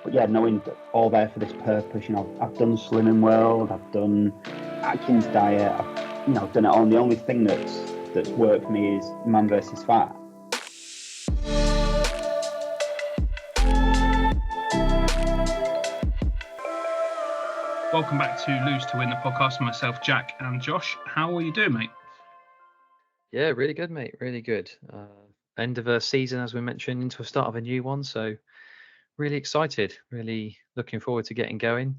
But yeah, knowing that all there for this purpose, I've done Slimming World, I've done Atkins diet, I've done it all. And the only thing that's worked for me is man versus fat. Welcome back to Lose to Win, the podcast. Myself, Jack, and Josh. How are you doing, mate? Yeah, really good, mate. Really good. End of a season, as we mentioned, into a start of a new one. So really excited. Really looking forward to getting going.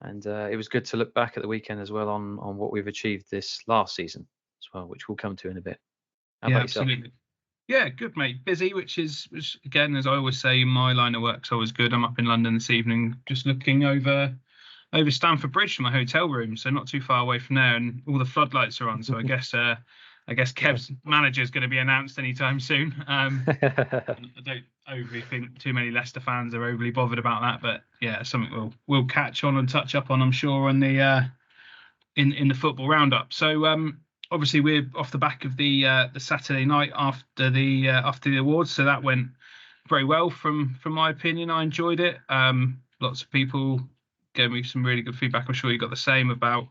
And it was good to look back at the weekend as well on what we've achieved this last season as well, which we'll come to in a bit. How about yourself? Absolutely. Yeah, good, mate. Busy, which again, as I always say, my line of work's always good. I'm up in London this evening, just looking over Stamford Bridge from my hotel room, so not too far away from there, and all the floodlights are on. So I guess Kev's manager is going to be announced anytime soon. I don't overly think too many Leicester fans are overly bothered about that, but yeah, something we'll catch on and touch up on, I'm sure, on the in the football roundup. So obviously we're off the back of the Saturday night after the awards, so that went very well from my opinion. I enjoyed it. Lots of people gave me some really good feedback. I'm sure you got the same about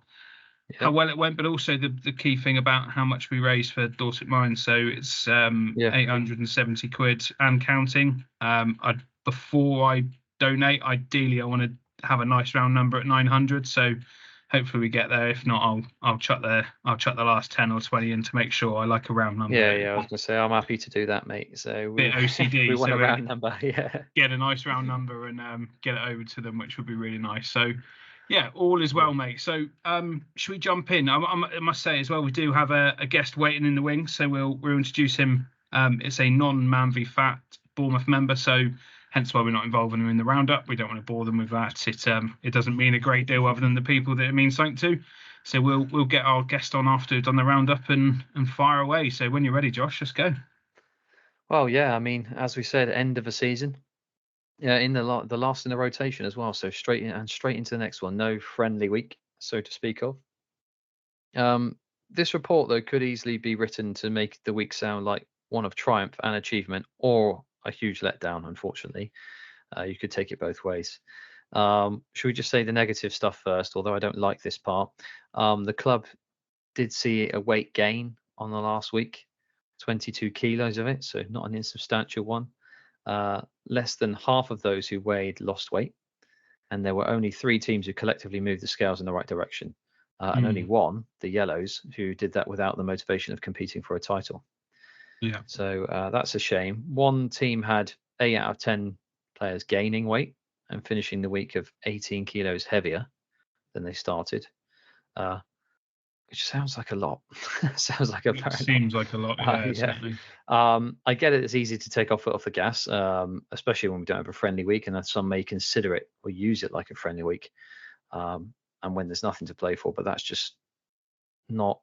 how well it went, but also the key thing about how much we raised for Dorset Mines. So it's 870 quid and counting. Before I donate, ideally I want to have a nice round number at 900. So hopefully we get there. If not, I'll chuck the last 10 or 20 in to make sure I like a round number. Yeah. I was gonna say I'm happy to do that, mate. So bit OCD. we want a round number. Yeah. Get a nice round number and get it over to them, which would be really nice. So yeah, all is well, mate. So should we jump in? I must say as well, we do have a guest waiting in the wings, so we'll introduce him. It's a non-Man v Fat Bournemouth member, so hence why we're not involving them in the roundup. We don't want to bore them with that. It doesn't mean a great deal other than the people that it means something to. So we'll get our guest on after we've done the roundup and fire away. So when you're ready, Josh, let's go. Well, yeah. I mean, as we said, end of a season. Yeah, in the last in the rotation as well. So straight into the next one. No friendly week, so to speak of. This report though could easily be written to make the week sound like one of triumph and achievement, or a huge letdown. Unfortunately, you could take it both ways. Should we just say the negative stuff first? Although I don't like this part. The club did see a weight gain on the last week, 22 kilos of it, so not an insubstantial one. Less than half of those who weighed lost weight, and there were only 3 teams who collectively moved the scales in the right direction, and only one, the Yellows, who did that without the motivation of competing for a title. Yeah. So that's a shame. One team had 8 out of 10 players gaining weight and finishing the week of 18 kilos heavier than they started, which sounds like a lot. Sounds like a seems like a lot. Yeah, certainly. I get it. It's easy to take our foot off the gas, especially when we don't have a friendly week, and some may consider it or use it like a friendly week, and when there's nothing to play for. But that's just not.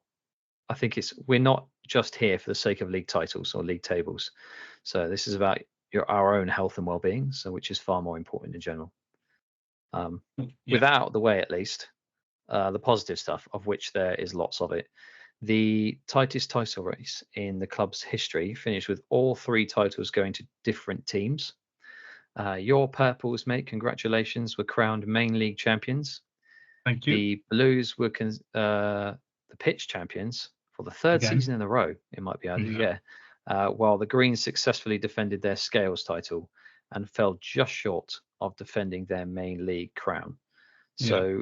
I think we're not just here for the sake of league titles or league tables. So this is about our own health and well-being, so which is far more important in general. Without the way, at least. The positive stuff, of which there is lots of it. The tightest title race in the club's history finished with all 3 titles going to different teams. Your Purples, mate, congratulations, were crowned main league champions. Thank you. The Blues were the pitch champions for the 3rd season in a row, it might be added, while the Greens successfully defended their scales title and fell just short of defending their main league crown. So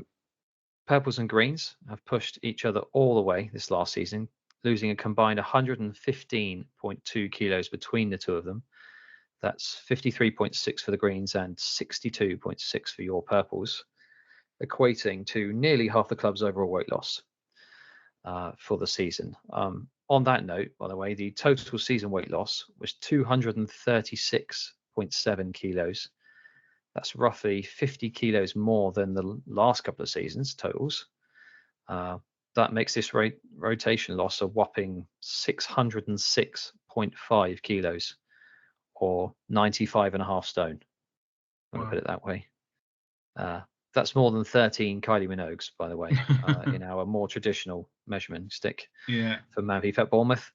Purples and Greens have pushed each other all the way this last season, losing a combined 115.2 kilos between the two of them. That's 53.6 for the Greens and 62.6 for your Purples, equating to nearly half the club's overall weight loss for the season. On that note, by the way, the total season weight loss was 236.7 kilos. That's roughly 50 kilos more than the last couple of seasons totals. That makes this rotation loss a whopping 606.5 kilos, or 95.5 stone. I'm going to put it that way. That's more than 13 Kylie Minogues, by the way, in our more traditional measurement stick for Man v Fat Bournemouth.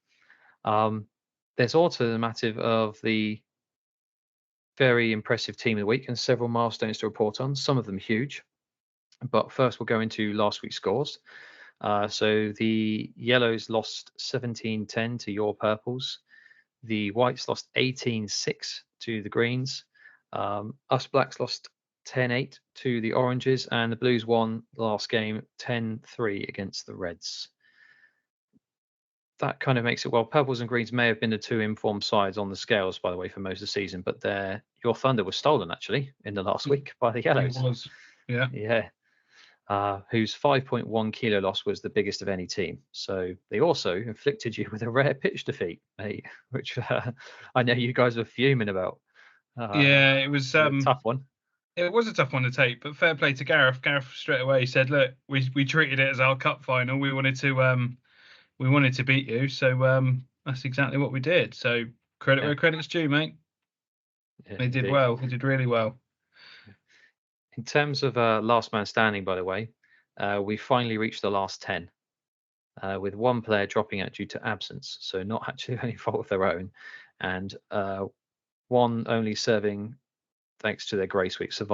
There's also the matter of the very impressive team of the week and several milestones to report on, some of them huge. But first, we'll go into last week's scores. So the Yellows lost 17-10 to your Purples. The Whites lost 18-6 to the Greens. Us Blacks lost 10-8 to the Oranges, and the Blues won the last game 10-3 against the Reds. That kind of makes it, well, Purples and Greens may have been the two informed sides on the scales, by the way, for most of the season, but your thunder was stolen, actually, in the last week by the Yellows. It was, yeah. Yeah. Whose 5.1 kilo loss was the biggest of any team. So they also inflicted you with a rare pitch defeat, mate, which I know you guys were fuming about. Yeah, it was a tough one. It was a tough one to take, but fair play to Gareth. Gareth straight away said, "Look, we treated it as our cup final. We wanted to beat you, so that's exactly what we did. So credit where credit's due, mate. Yeah, they did well. They did really well." In terms of last man standing, by the way, we finally reached the last 10, with one player dropping out due to absence, so not actually any fault of their own, and one only surviving thanks to their grace week. So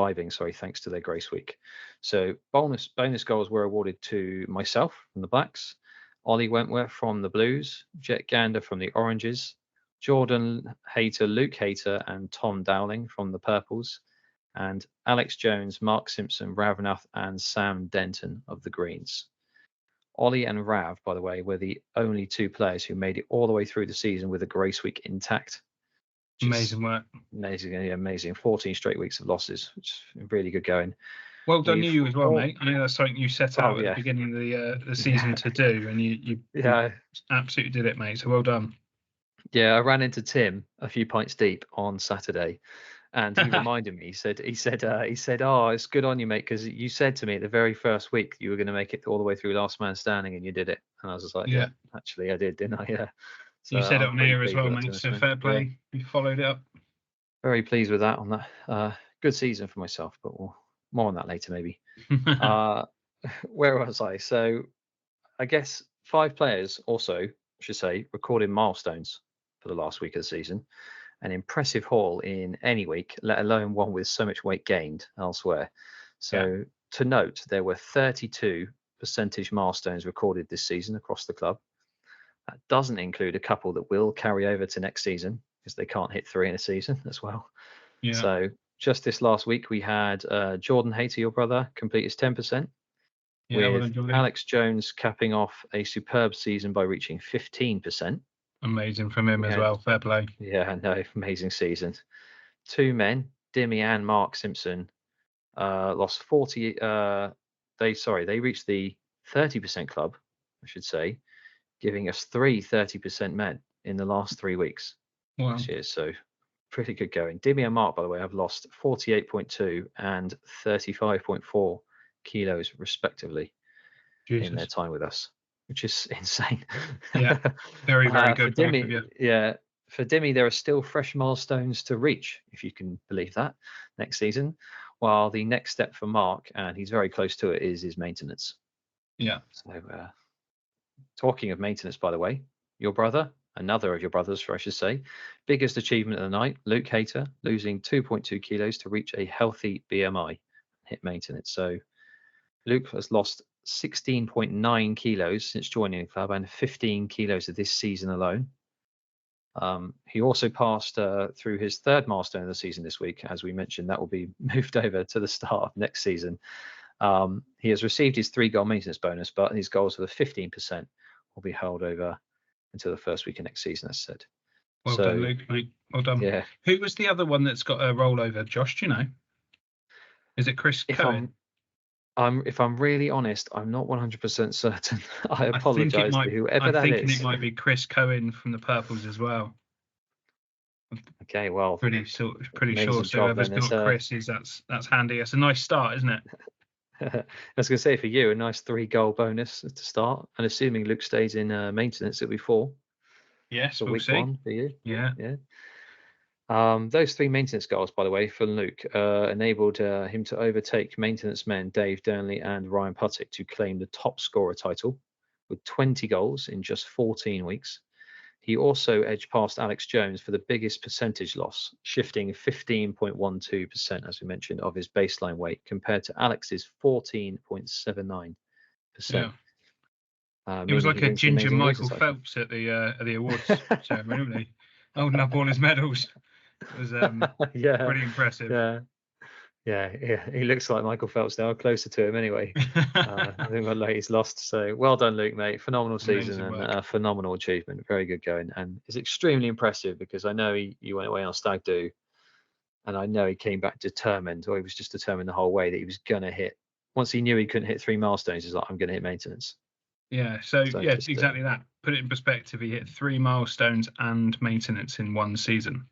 bonus goals were awarded to myself from the Blacks, Ollie Wentworth from the Blues, Jet Gander from the Oranges, Jordan Hayter, Luke Hayter, and Tom Dowling from the Purples, and Alex Jones, Mark Simpson, Ravnath, and Sam Denton of the Greens. Ollie and Rav, by the way, were the only two players who made it all the way through the season with a grace week intact. Amazing work. Amazing. 14 straight weeks of losses, which is really good going. Well done you as well, mate. I know that's something you set out at the beginning of the season to do, and you absolutely did it, mate. So well done. Yeah, I ran into Tim a few pints deep on Saturday, and he reminded me. He said, "Oh, it's good on you, mate, because you said to me at the very first week you were going to make it all the way through last man standing, and you did it." And I was just like, "Yeah, actually, I did, didn't I?" Yeah. So you said it on air as well, mate. So fair play. Yeah. You followed it up. Very pleased with that. On that, good season for myself, but more on that later, maybe. Where was I? So, I guess 5 players also, I should say, recorded milestones for the last week of the season. An impressive haul in any week, let alone one with so much weight gained elsewhere. So to note, there were 32 percentage milestones recorded this season across the club. That doesn't include a couple that will carry over to next season because they can't hit 3 in a season as well. Yeah. So just this last week, we had Jordan Hayter, your brother, complete his 10%. Yeah, with Alex Jones capping off a superb season by reaching 15%. Amazing from him as well. Fair play. Yeah, no, amazing season. 2 men, Dimmy and Mark Simpson, lost 40. They reached the 30% club, I should say, giving us 3 30% men in the last 3 weeks this year. So pretty good going. Dimmy and Mark, by the way, have lost 48.2 and 35.4 kilos respectively in their time with us, which is insane. Yeah, very, very good. For Dimmy, for Dimmy, there are still fresh milestones to reach, if you can believe that, next season. While the next step for Mark, and he's very close to it, is his maintenance. Yeah. So, talking of maintenance, by the way, your brother, another of your brothers, I should say, biggest achievement of the night, Luke Hayter, losing 2.2 kilos to reach a healthy BMI, hit maintenance. So Luke has lost 16.9 kilos since joining the club and 15 kilos of this season alone. He also passed through his 3rd milestone of the season this week. As we mentioned, that will be moved over to the start of next season. He has received his 3-goal maintenance bonus, but his goals for the 15% will be held over until the first week of next season, as said. Well done, Luke, mate. Well done. Yeah. Who was the other one that's got a rollover, Josh? Do you know? Is it Chris Cohen? If I'm really honest, I'm not 100% certain. I apologise to whoever that is. I'm thinking it might be Chris Cohen from the Purples as well. Okay, well, pretty sure. So whoever's got Chris that's handy. It's a nice start, isn't it? I was going to say, for you, a nice 3-goal bonus to start, and assuming Luke stays in maintenance, it'll be 4. Yes, for we'll week see. 1 for you. Yeah. Those 3 maintenance goals, by the way, for Luke, enabled him to overtake maintenance men Dave Durnley and Ryan Puttick to claim the top scorer title with 20 goals in just 14 weeks. He also edged past Alex Jones for the biggest percentage loss, shifting 15.12%, as we mentioned, of his baseline weight compared to Alex's 14.79%. Yeah. He was Meaning like he a wins the ginger amazing Michael reason title. Phelps at the awards ceremony, wasn't he? Holding up all his medals. It was Yeah, pretty impressive. Yeah. He looks like Michael Phelps now, closer to him anyway. I think like he's lost. So well done, Luke, mate. Phenomenal season Amazing and work. phenomenal achievement. Very good going, and it's extremely impressive because I know he went away on stag do, and I know he came back determined, or he was just determined the whole way that he was gonna hit. Once he knew he couldn't hit 3 milestones, he's like, I'm gonna hit maintenance. Yeah, so yeah, just, exactly that. Put it in perspective, he hit 3 milestones and maintenance in one season,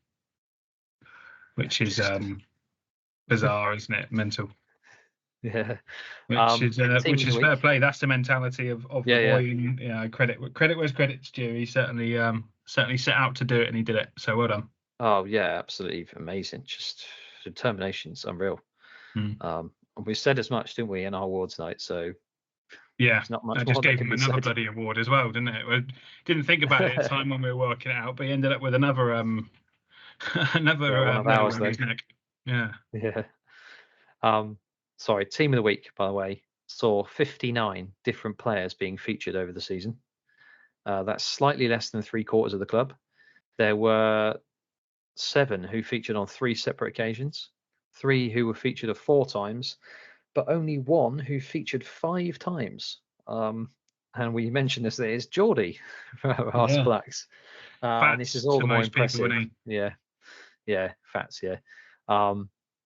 which is bizarre, isn't it? Mental. Yeah. Which is fair play. That's the mentality of the boy. And, yeah, credit where's credit's due. He certainly set out to do it, and he did it. So well done. Oh yeah, absolutely amazing. Just determination's unreal. And we said as much, didn't we, in our awards night? So yeah, there's not much I more just that gave can him be another said. bloody award as well, didn't it? We didn't think about it at the time when we were working it out, but he ended up with another another one of medal ours, around his neck. Yeah. Yeah. Sorry, team of the week, by the way, saw 59 different players being featured over the season. That's slightly less than 3/4 of the club. There were 7 who featured on 3 separate occasions, 3 who were featured 4 times, but only 1 who featured 5 times. And we mentioned this, there is Geordie for Hearts Yeah. Blacks. And this is all the more impressive. Yeah, Fats, yeah.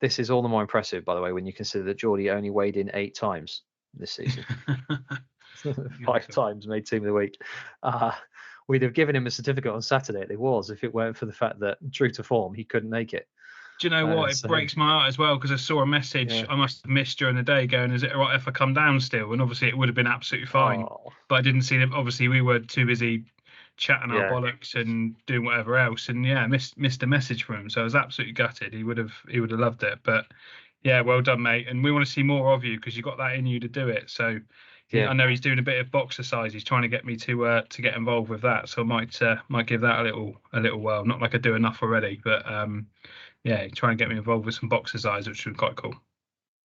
This is all the more impressive, by the way, when you consider that Geordie only weighed in 8 times this season. 5 times made team of the week. We'd have given him a certificate on Saturday if it weren't for the fact that, true to form, he couldn't make it. Do you know what? It breaks my heart as well, because I saw a message I must have missed during the day going, is it all right if I come down still? And obviously it would have been absolutely fine. But I didn't see them. Obviously we were too busy chatting our bollocks and doing whatever else, and missed a message from him. So I was absolutely gutted. He would have loved it. But yeah, well done, mate. And we want to see more of you, because you got that in you to do it. So I know he's doing a bit of boxercise. He's trying to get me to get involved with that. So I might give that a little whirl. Not like I do enough already, but try and get me involved with some boxercise, which would be quite cool.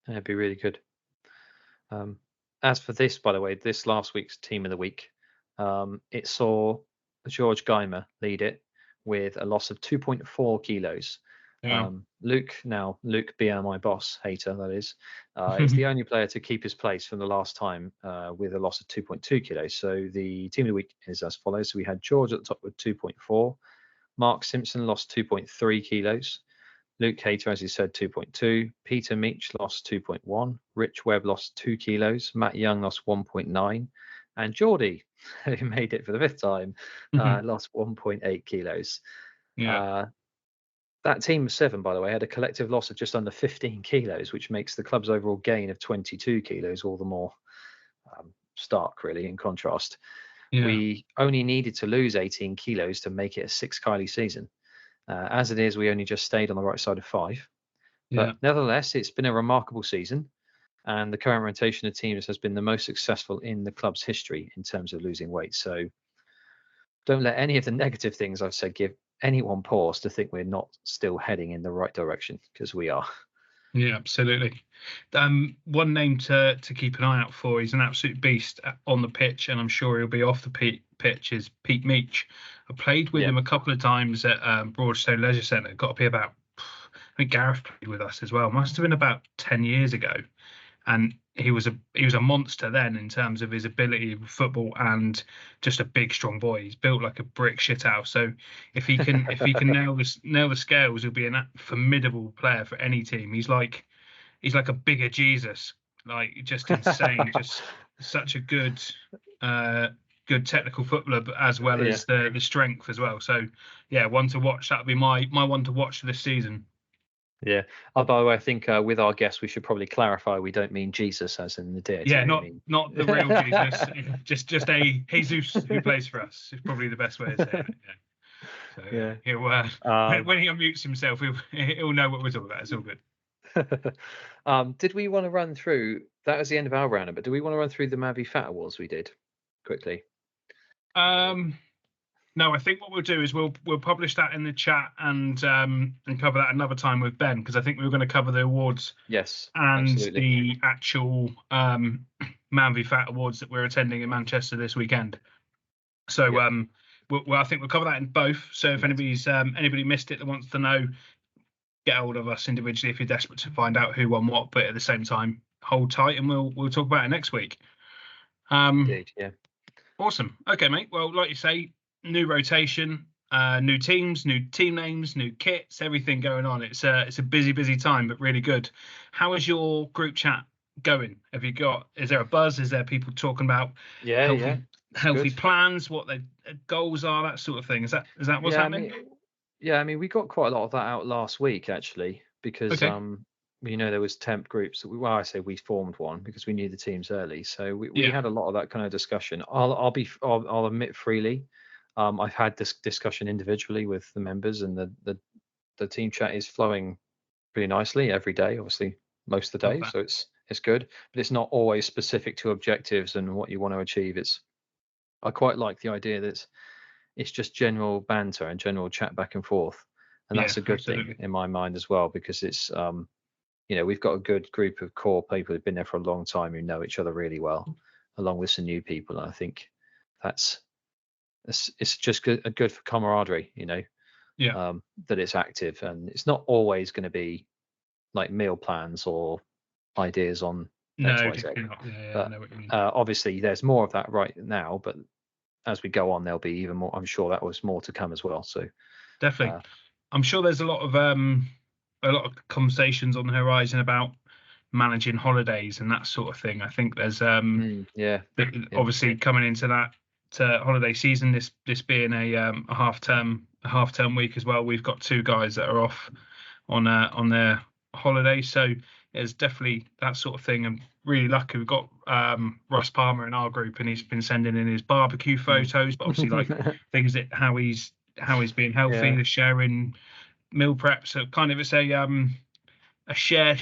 That'd be really good. As for this, by the way, this last week's team of the week, it saw George Geimer lead it with a loss of 2.4 kilos. Luke, being my boss, hater, that is the only player to keep his place from the last time with a loss of 2.2 kilos. So the team of the week is as follows. So we had George at the top with 2.4. Mark Simpson lost 2.3 kilos. Luke Hater, as he said, 2.2. Peter Meach lost 2.1. Rich Webb lost 2 kilos. Matt Young lost 1.9. And Geordie, who made it for the 5th time, lost 1.8 kilos. That team of 7, by the way, had a collective loss of just under 15 kilos, which makes the club's overall gain of 22 kilos all the more stark, really, in contrast. We only needed to lose 18 kilos to make it a 6 Kylie season. As it is, we only just stayed on the right side of 5. But nevertheless, it's been a remarkable season, and the current rotation of teams has been the most successful in the club's history in terms of losing weight. So don't let any of the negative things I've said give anyone pause to think we're not still heading in the right direction, because we are. Yeah, absolutely. One name to keep an eye out for, he's an absolute beast on the pitch, and I'm sure he'll be off the pitch, is Pete Meach. I played with him a couple of times at Broadstone Leisure Centre. Got to be about, I think Gareth played with us as well. Must have been about 10 years ago. And he was a monster then in terms of his ability with football, and just a big, strong boy. He's built like a brick shithouse. So if he can nail the scales, he'll be a formidable player for any team. He's like a bigger Jesus, like just insane, just such a good technical footballer, but as well as the strength as well. So one to watch. That'll be my one to watch this season. Yeah. By the way, I think with our guests, we should probably clarify we don't mean Jesus as in the deity. Yeah, not the real Jesus, just a Jesus who plays for us. Is probably the best way to say it. So when he unmutes himself, he'll know what we're talking about. It's all good. Did we want to run through? That was the end of our roundup, but do we want to run through the Mavi Fat Awards we did quickly? No, I think what we'll do is we'll publish that in the chat and cover that another time with Ben, because I think we were going to cover the awards Yes, and absolutely. the actual Man v Fat awards that we're attending in Manchester this weekend. So Yeah. I think we'll cover that in both. So if anybody missed it that wants to know, get hold of us individually if you're desperate to find out who won what. But at the same time, hold tight and we'll talk about it next week. Indeed, yeah. Awesome. Okay, mate. Well, like you say, new rotation, new teams, new team names, new kits, everything going on. It's a busy time, but really good. How is your group chat going? Is there a buzz? Is there people talking about healthy good. plans, what their goals are, that sort of thing? Is that what's happening? I mean, we got quite a lot of that out last week actually, because Okay. there was temp groups that we formed one because we knew the teams early, so we Yeah. had a lot of that kind of discussion. I'll admit freely, I've had this discussion individually with the members, and the team chat is flowing pretty nicely every day, obviously most of the day, so it's good, but it's not always specific to objectives and what you want to achieve. I quite like the idea that it's just general banter and general chat back and forth, and that's a good thing in my mind as well, because it's we've got a good group of core people who've been there for a long time, who know each other really well, along with some new people, and I think it's just good for camaraderie, that it's active, and it's not always going to be like meal plans or ideas on XYZ. Not. Yeah, but I know what you mean. Obviously there's more of that right now, but as we go on, there'll be even more. I'm sure that was more to come as well. So definitely, I'm sure there's a lot of conversations on the horizon about managing holidays and that sort of thing. I think there's obviously coming into that holiday season, this being a half term week as well. We've got 2 guys that are off on their holiday, so there's definitely that sort of thing. I'm really lucky we've got Ross Palmer in our group, and he's been sending in his barbecue photos, but obviously like things that how he's being healthy, the sharing meal prep. So kind of it's a share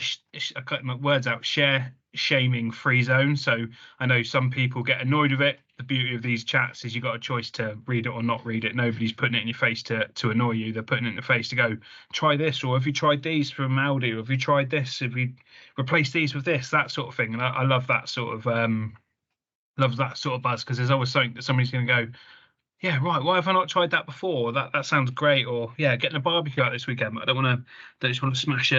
I cut my words out, share shaming free zone. So I know some people get annoyed with it. The beauty of these chats is you got a choice to read it or not read it. Nobody's putting it in your face to annoy you. They're putting it in your face to go, try this, or have you tried these from Aldi, or have you tried this, have you replaced these with this, that sort of thing. And I love that sort of buzz, because there's always something that somebody's going to go, yeah, right, why have I not tried that before? That sounds great. Or yeah, getting a barbecue out this weekend, but I just want to smash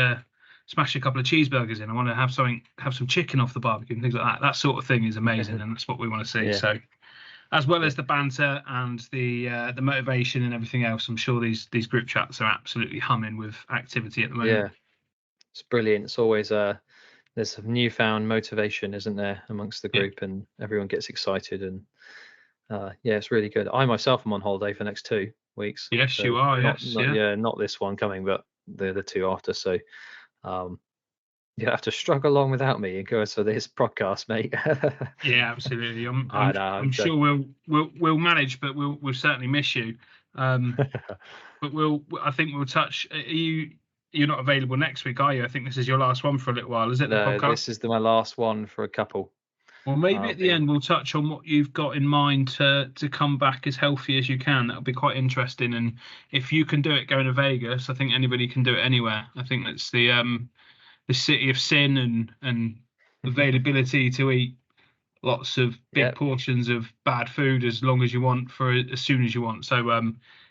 a couple of cheeseburgers in. I want to have some chicken off the barbecue and things like that. That sort of thing is amazing, and that's what we want to see. So, as well as the banter and the motivation and everything else, I'm sure these group chats are absolutely humming with activity at the moment. Yeah, it's brilliant. It's always there's some newfound motivation, isn't there, amongst the group, and everyone gets excited, and it's really good. I myself am on holiday for the next 2 weeks. Yes, so you are. Not this one coming, but the 2 after. So you have to struggle along without me and go for this podcast, mate. Yeah, absolutely. I'm sure we'll manage, but we'll certainly miss you. But I think we'll touch. You're not available next week, are you? I think this is your last one for a little while, is it? No, the podcast? This is my last one for a couple. Well, maybe at the end we'll touch on what you've got in mind to come back as healthy as you can. That'll be quite interesting. And if you can do it going to Vegas, I think anybody can do it anywhere. I think that's the city of sin and availability to eat lots of big portions of bad food as long as you want for as soon as you want. So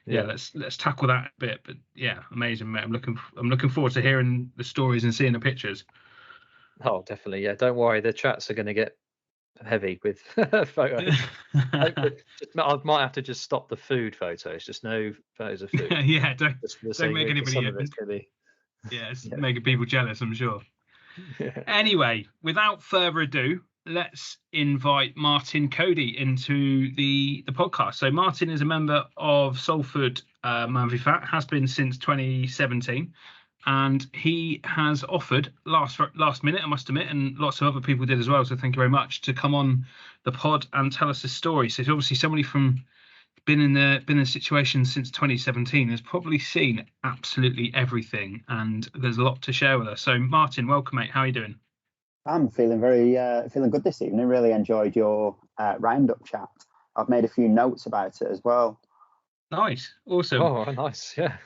let's tackle that a bit. But yeah, amazing, mate. I'm looking forward to hearing the stories and seeing the pictures. Oh, definitely. Yeah, don't worry. The chats are going to get heavy with photos. I might have to just stop the food photos. Just no photos of food. Yeah, don't make anybody. Making people jealous, I'm sure. Anyway, without further ado, let's invite Martin Cody into the podcast. So Martin is a member of Salford Man v Fat, has been since 2017. And he has offered last minute, I must admit, and lots of other people did as well. So thank you very much, to come on the pod and tell us his story. So obviously somebody from been in the situation since 2017 has probably seen absolutely everything, and there's a lot to share with us. So Martin, welcome, mate. How are you doing? I'm feeling feeling good this evening. Really enjoyed your roundup chat. I've made a few notes about it as well. Nice, awesome. Oh, nice, yeah.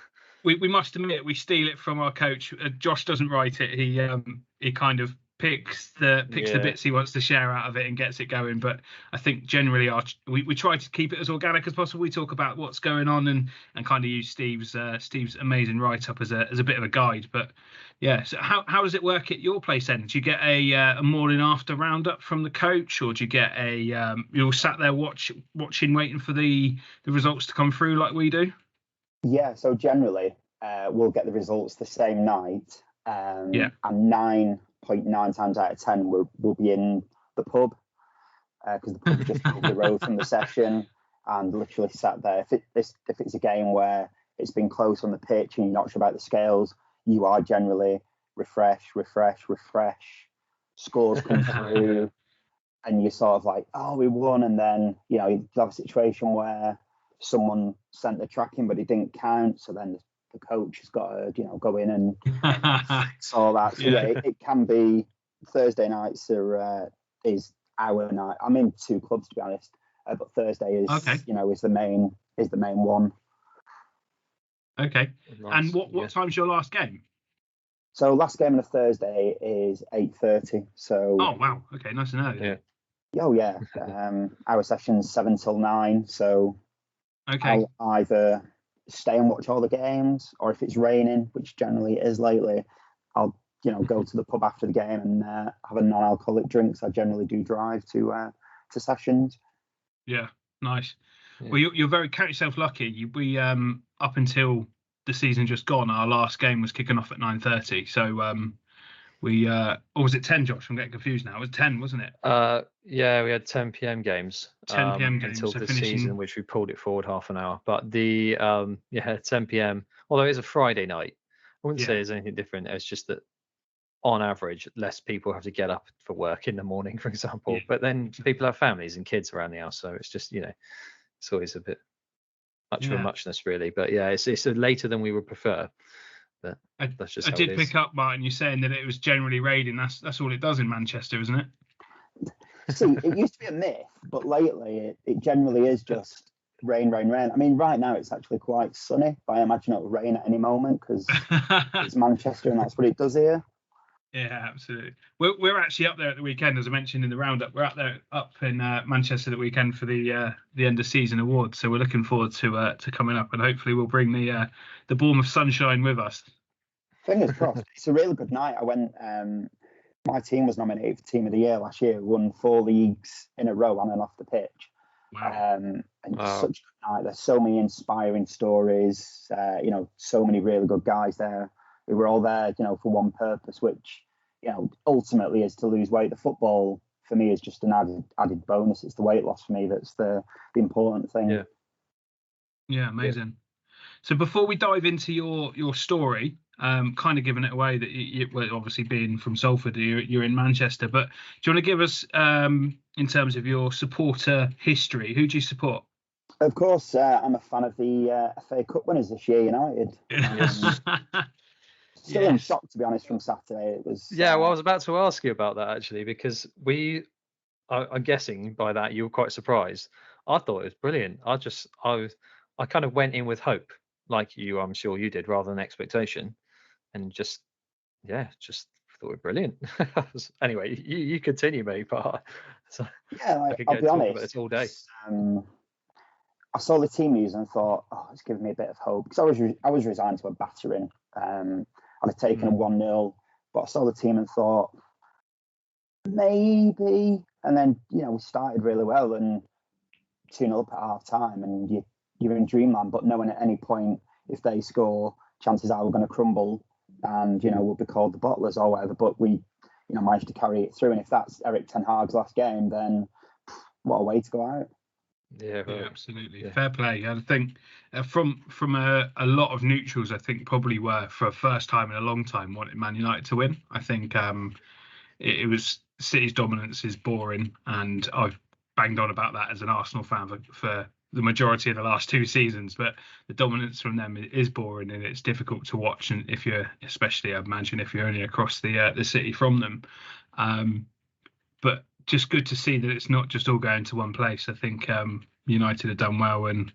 We must admit we steal it from our coach. Josh doesn't write it. He kind of picks the bits he wants to share out of it and gets it going. But I think generally we try to keep it as organic as possible. We talk about what's going on and kind of use Steve's amazing write up as a bit of a guide. But yeah, so how does it work at your place then? Do you get a morning after roundup from the coach, or do you get you're sat there watching waiting for the results to come through like we do? Yeah, so generally we'll get the results the same night, and 9.9 times out of 10 we'll be in the pub, because the pub just up the road from the session, and literally sat there. If it's a game where it's been close on the pitch and you're not sure about the scales, you are generally refresh. Scores come through, and you're sort of like, oh, we won, and then you have a situation where someone sent the tracking but it didn't count, so then the coach has got to go in and fix all that. So it can be Thursday nights is our night. I'm in two clubs, to be honest, but Thursday is is the main one. Okay. Nice. And what time's your last game? So last game on a Thursday is 8:30. So oh wow, okay, nice and early. Oh yeah. Our session's 7 till 9, so okay. I'll either stay and watch all the games, or if it's raining, which generally it is lately, I'll go to the pub after the game and have a non-alcoholic drink. So I generally do drive to sessions. Yeah, nice. Yeah. Well, you're very count yourself lucky. We up until the season just gone, our last game was kicking off at 9:30. So or was it 10, Josh? I'm getting confused now. It was 10, wasn't it? Yeah, we had 10 p.m. games. 10 p.m. games until the season, which we pulled it forward half an hour. But the 10 p.m. although it's a Friday night, I wouldn't say there's anything different. It's just that on average, less people have to get up for work in the morning, for example. Yeah. But then people have families and kids around the house, so it's just it's always a bit much of a muchness, really. But yeah, it's later than we would prefer. But that's just I did pick up, Martin, you saying that it was generally raining. That's all it does in Manchester, isn't it? See, it used to be a myth, but lately it generally is just rain. I mean, right now it's actually quite sunny, but I imagine it'll rain at any moment because it's Manchester and that's what it does here. Yeah, absolutely. We're actually up there at the weekend, as I mentioned in the roundup. We're up in Manchester the weekend for the end of season awards. So we're looking forward to coming up, and hopefully we'll bring the Bournemouth sunshine with us. Fingers crossed. It's a really good night. I went. My team was nominated for Team of the Year last year. Won 4 leagues in a row on and off the pitch. Wow. And such a good night. There's so many inspiring stories. So many really good guys there. We were all there, for one purpose, which, ultimately is to lose weight. The football for me is just an added bonus. It's the weight loss for me that's the important thing. Yeah, amazing. So before we dive into your story, kind of giving it away that you obviously being from Salford, you're in Manchester, but do you want to give us, in terms of your supporter history, who do you support? Of course, I'm a fan of the FA Cup winners this year, United. Still in shock, to be honest, from Saturday. It was. Yeah, well, I was about to ask you about that actually, because I'm guessing by that you were quite surprised. I thought it was brilliant. I kind of went in with hope, like you, I'm sure you did, rather than expectation, and just thought it was brilliant. Anyway, you continue, mate. But I could I'll be honest. About this all day. I saw the team news and thought, it's giving me a bit of hope, because I was resigned to a battering. I'd have taken a 1-0, but I saw the team and thought, maybe. And then, we started really well and 2-0 up at half time, and you're in dreamland, but knowing at any point if they score, chances are we're going to crumble and, we'll be called the bottlers or whatever. But we, managed to carry it through. And if that's Erik ten Hag's last game, then what a way to go out. Yeah, absolutely. Yeah. Fair play. I think from a lot of neutrals, I think probably were, for a first time in a long time, wanted Man United to win. I think it was City's dominance is boring, and I've banged on about that as an Arsenal fan for the majority of the last 2 seasons. But the dominance from them is boring, and it's difficult to watch. And especially I imagine if you're only across the city from them, but just good to see that it's not just all going to one place. I think United have done well, and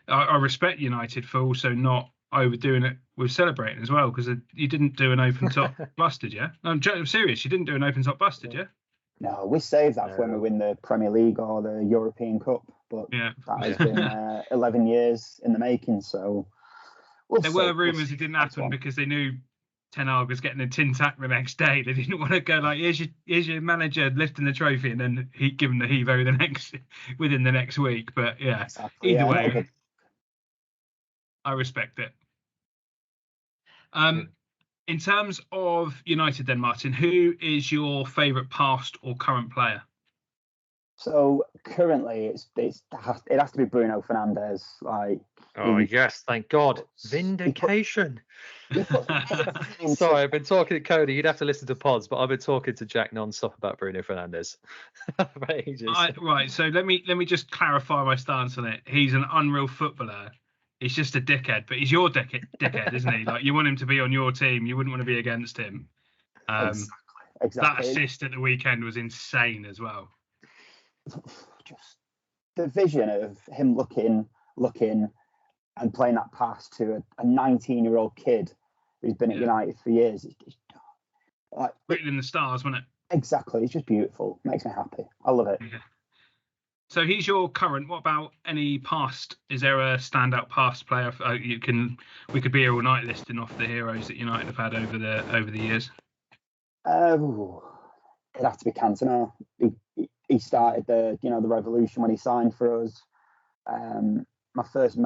I respect United for also not overdoing it with celebrating as well, because you didn't do an open top bust, did you? No, I'm serious. You didn't do an open top bust, did you? No, we save that for when we win the Premier League or the European Cup, but that has been 11 years in the making. So there were rumours it didn't happen because they knew Ten Hag was getting a tin tack the next day. They didn't want to go like, here's your manager lifting the trophy, and then he give him the hevo within the next week. But either way, I respect it. In terms of United, then, Martin, who is your favourite past or current player? So currently, it has to be Bruno Fernandes. Yes, thank God, vindication. Sorry, I've been talking to Cody. You'd have to listen to pods, but I've been talking to Jack non-stop about Bruno Fernandes for ages. Right. So let me just clarify my stance on it. He's an unreal footballer. He's just a dickhead, but he's your dickhead, isn't he? Like, you want him to be on your team. You wouldn't want to be against him. Exactly. That assist at the weekend was insane as well. Just the vision of him looking and playing that pass to a 19-year-old kid who's been at United for years. It's like written in the stars, wasn't it? Exactly. It's just beautiful. Makes me happy. I love it. Yeah. So he's your current. What about any past? Is there a standout past player? We could be here all night listing off the heroes that United have had over the years. It'd have to be Cantona. He started the revolution when he signed for us. My first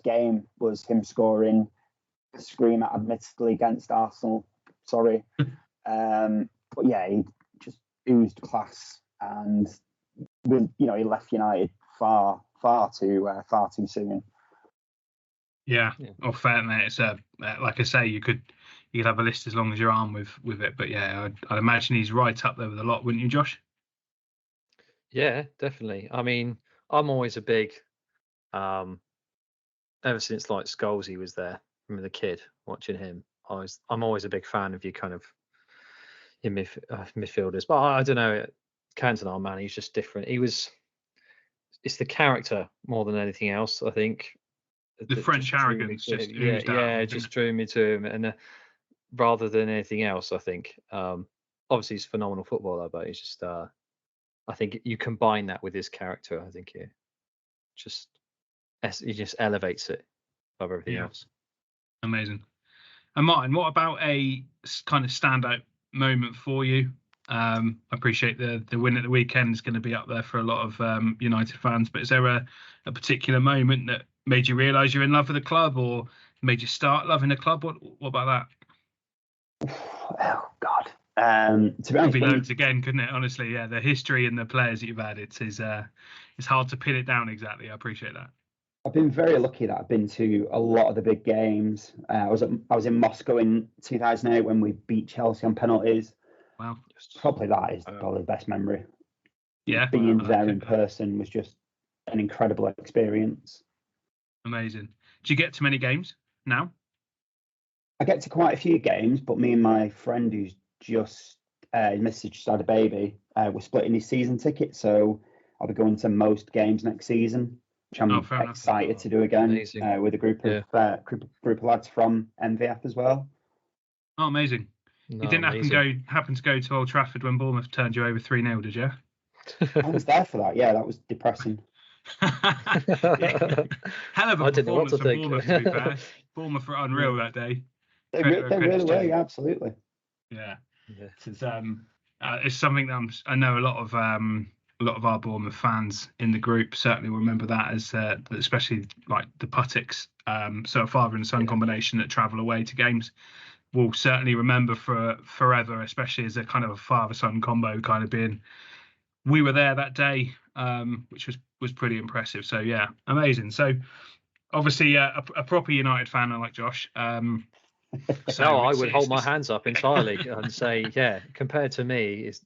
game was him scoring a screamer, admittedly against Arsenal. Sorry, but yeah, he just oozed class, and he left United far too soon. Yeah. Oh, fair, mate. It's like I say, you could have a list as long as your arm with it, but yeah, I'd imagine he's right up there with a lot, wouldn't you, Josh? Yeah, definitely. I mean, I'm always a big, ever since like Scholesy was there, from the kid watching him, I'm always a big fan of your kind of your midfielders. But I don't know, Cantona, man, he's just different. It's the character more than anything else, I think. The French arrogance just oozed out. It just drew me to him, and rather than anything else, I think. Obviously, he's a phenomenal footballer, but he's just. I think you combine that with his character. I think he just elevates it above everything else. Amazing. And Martin, what about a kind of standout moment for you? I appreciate the win at the weekend is going to be up there for a lot of United fans, but is there a particular moment that made you realise you're in love with the club, or made you start loving the club? What about that? Oh God. To be honest, could be loads again, couldn't it? Honestly, yeah, the history and the players that you've had, it's hard to pin it down exactly. I appreciate that. I've been very lucky that I've been to a lot of the big games. I was in Moscow in 2008 when we beat Chelsea on penalties. Wow. Probably that is probably the best memory. Yeah. Being there in person was just an incredible experience. Amazing. Do you get to many games now? I get to quite a few games, but me and my friend who's just just had a baby, we're splitting his season ticket, so I'll be going to most games next season, which I'm excited to do again with a group of lads from MVF as well. Oh, amazing. You didn't happen to go to Old Trafford when Bournemouth turned you over 3-0, did you? I was there for that. Yeah, that was depressing. Hell of a performance for Bournemouth, to be fair. Bournemouth were unreal that day. They really were, yeah, absolutely. Yeah. It's something that I know a lot of our Bournemouth fans in the group certainly remember that as especially like the Putticks, so a father and son combination that travel away to games, will certainly remember for forever, especially as a kind of a father-son combo kind of being. We were there that day, which was pretty impressive. So yeah, amazing. So obviously a proper United fan like Josh. I would hold my hands up entirely and say, yeah, compared to me, it's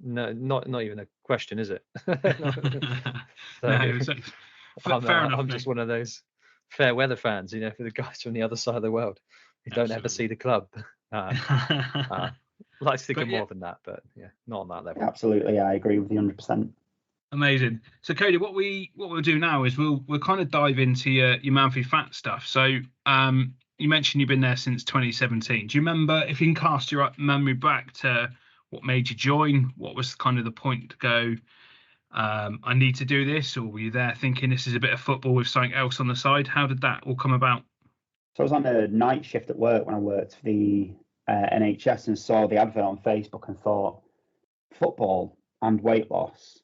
not even a question, is it? I'm just one of those fair weather fans, for the guys from the other side of the world who don't ever see the club. Like to think of more than that, but yeah, not on that level. Absolutely, I agree with you 100%. Amazing. So Cody, what we'll do now is we'll kind of dive into your man v fat stuff. So you mentioned you've been there since 2017. Do you remember, if you can cast your memory back to what made you join? What was kind of the point to go, I need to do this, or were you there thinking this is a bit of football with something else on the side? How did that all come about? So I was on a night shift at work when I worked for the NHS and saw the advert on Facebook and thought, football and weight loss,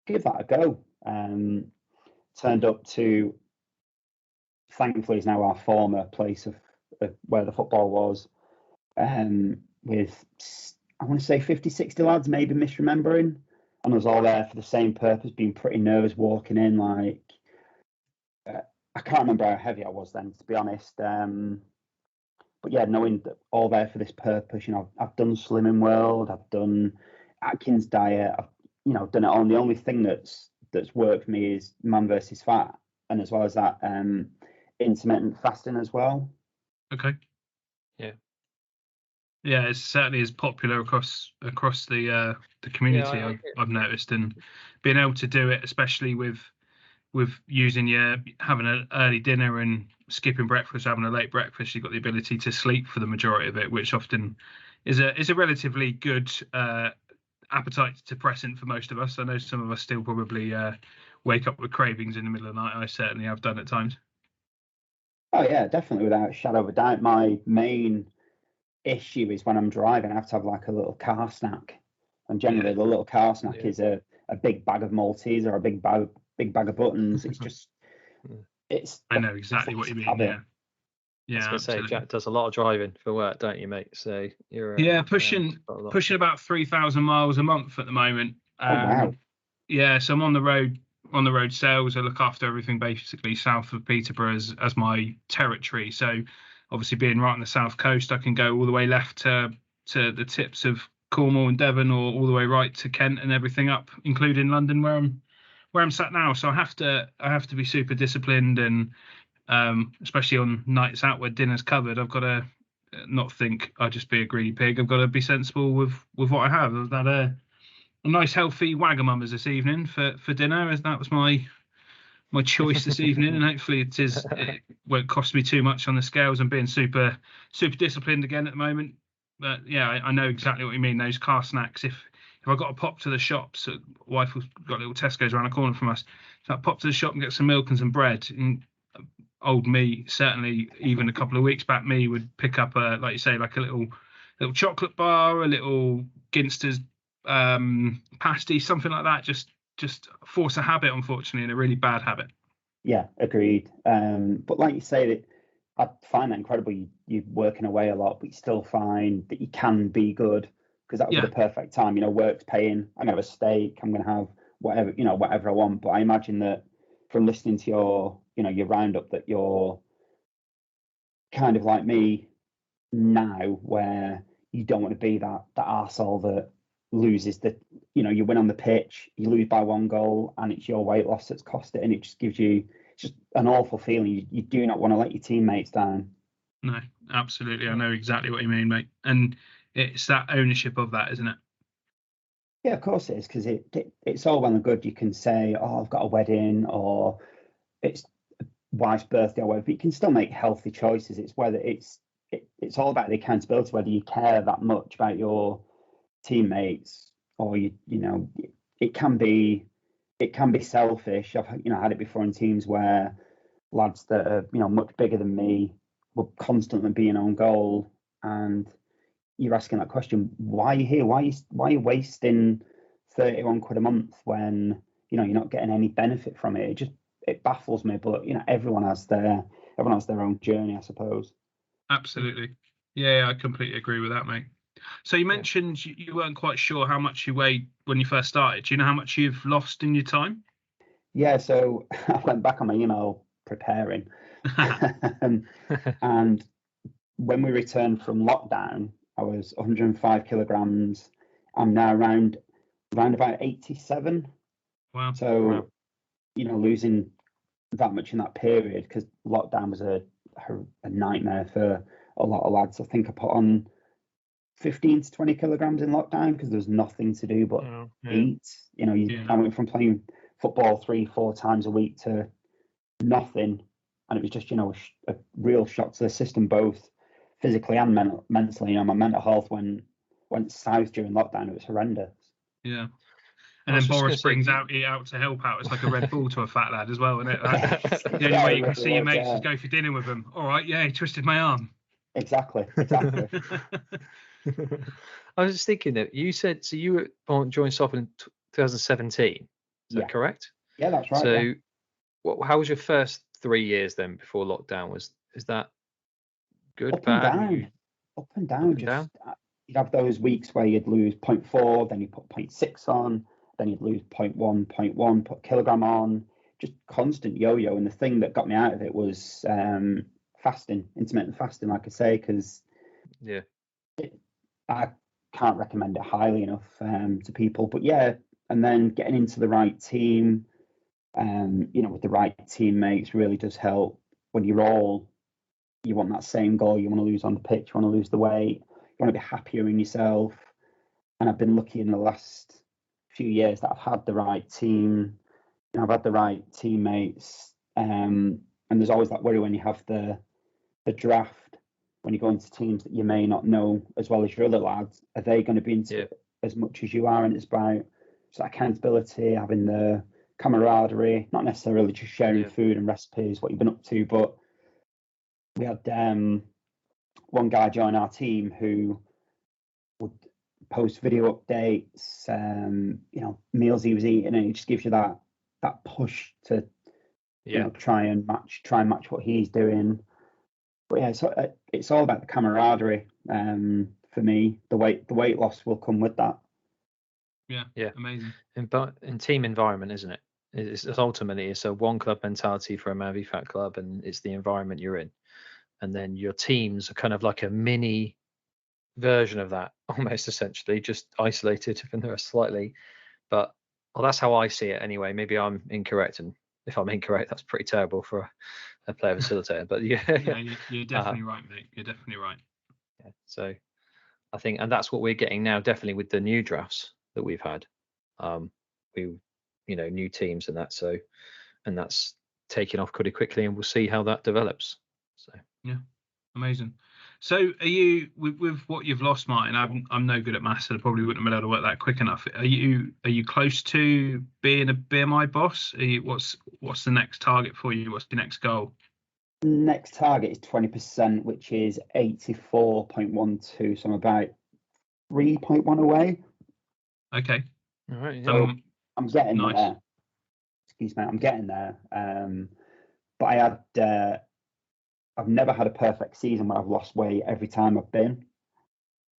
give that a go. Turned up to, thankfully, is now our former place of where the football was, with, I want to say 50, 60 lads, maybe misremembering. And I was all there for the same purpose, being pretty nervous walking in. Like, I can't remember how heavy I was then, to be honest. But yeah, knowing that all there for this purpose, I've done Slimming World, I've done Atkins diet, I've done it all. And the only thing that's worked for me is man versus fat, and as well as that, intermittent fasting as well. Okay. Yeah, it certainly is popular across the community. I've noticed, and being able to do it, especially with using having an early dinner and skipping breakfast, having a late breakfast, you've got the ability to sleep for the majority of it, which often is a relatively good appetite depressant for most of us. I know some of us still probably wake up with cravings in the middle of the night. I certainly have done at times. Oh yeah, definitely, without a shadow of a doubt. My main issue is when I'm driving, I have to have like a little car snack, and generally the little car snack is a big bag of Maltese or a big bag of buttons. It's just, I know exactly what you mean. Yeah, I was going to say, Jack does a lot of driving for work, don't you, mate? So you're pushing about 3,000 miles a month at the moment. Oh wow. Yeah, so I'm on the road sales. I look after everything basically south of Peterborough as my territory. So obviously, being right on the south coast, I can go all the way left to the tips of Cornwall and Devon, or all the way right to Kent and everything up, including London, where I'm sat now. So I have to be super disciplined, and especially on nights out where dinner's covered, I've got to not think I'll just be a greedy pig. I've got to be sensible with what I have. I've had a nice healthy Wagamama's this evening for dinner, as that was my choice this evening, and hopefully it won't cost me too much on the scales. I'm being super disciplined again at the moment, but yeah, I know exactly what you mean. Those car snacks, if I got to pop to the shops, wife has got little Tesco's around the corner from us, so I pop to the shop and get some milk and some bread. And old me, certainly even a couple of weeks back, me would pick up like you say, like a little chocolate bar, a little Ginster's pasty, something like that, just force a habit, unfortunately, and a really bad habit. Yeah, agreed. But like you say, that I find that incredible. You're working away a lot, but you still find that you can be good, because that would be the perfect time. Work's paying. I'm gonna have a steak. I'm gonna have whatever I want. But I imagine that from listening to your roundup, that you're kind of like me now, where you don't want to be that arsehole that loses you win on the pitch, you lose by 1 goal, and it's your weight loss that's cost it, and it just gives you just an awful feeling. You do not want to let your teammates down. No, absolutely. I know exactly what you mean, mate. And it's that ownership of that, isn't it? Yeah, of course it is, because it's all well and good. You can say, oh, I've got a wedding, or it's wife's birthday, or whatever, but you can still make healthy choices. It's whether it's all about the accountability, whether you care that much about your teammates, or it can be selfish. I've had it before in teams where lads that are much bigger than me were constantly being on goal, and you're asking that question, why are you here? Why are you wasting 31 quid a month when you're not getting any benefit from it? It baffles me. But everyone has their own journey, I suppose. Absolutely. Yeah, I completely agree with that, mate. So you mentioned you weren't quite sure how much you weighed when you first started. Do you know how much you've lost in your time? Yeah, so I went back on my email preparing, and when we returned from lockdown, I was 105 kilograms. I'm now around about 87. Wow. So, losing that much in that period, because lockdown was a nightmare for a lot of lads. I think I put on 15 to 20 kilograms in lockdown because there was nothing to do but eat. You know, I went from playing football 3-4 times a week to nothing, and it was just, you know, a real shock to the system, both physically and mentally. You know, my mental health went south during lockdown. It was horrendous. Yeah. And then Boris brings out to help out. It's like a Red Bull to a fat lad as well, isn't it? Like, the only way you can see your mates is go for dinner with them. All right, yeah, he twisted my arm. Exactly. I was just thinking that you said, so you joined Salford in 2017. Is that correct? Yeah, that's right. So how was your first 3 years then before lockdown? Is that good, up bad? Up and down. You'd have those weeks where you'd lose 0.4, then you put 0.6 on, then you'd lose 0.1, put kilogram on, just constant yo-yo. And the thing that got me out of it was fasting, intermittent fasting, like I say, because I can't recommend it highly enough to people. But yeah, and then getting into the right team, you know, with the right teammates really does help. When you want that same goal, you want to lose on the pitch, you want to lose the weight, you want to be happier in yourself. And I've been lucky in the last few years that I've had the right team, you know, I've had the right teammates. And there's always that worry when you have the draft, when you go into teams that you may not know as well as your other lads, are they going to be into it as much as you are? And it's about accountability, having the camaraderie, not necessarily just sharing food and recipes, what you've been up to, but we had one guy join our team who would post video updates, you know, meals he was eating, and it just gives you that push to you know, try and match what he's doing. But yeah, so it's all about the camaraderie. For me, the weight loss will come with that. Yeah, amazing. In team environment, isn't it? It's ultimately a one club mentality for a Man v Fat club, and it's the environment you're in. And then your teams are kind of like a mini version of that, almost, essentially, just isolated from the rest slightly. But that's how I see it anyway. Maybe I'm incorrect, and if I'm incorrect, that's pretty terrible for a player facilitator. But you're definitely right, mate. You're definitely right. Yeah, so I think, and that's what we're getting now, definitely with the new drafts that we've had. New teams and that. So, and that's taking off pretty quickly, and we'll see how that develops. So yeah, amazing. So are you with what you've lost, Martin? I'm no good at maths, so I probably wouldn't have been able to work that quick enough. Are you close to being a BMI boss? What's the next target for you? What's the next goal? Next target is 20%, which is 84.12. So I'm about 3.1 away. Okay. All right. Yeah. So I'm getting there. Excuse me, I'm getting there. But I've never had a perfect season where I've lost weight every time I've been.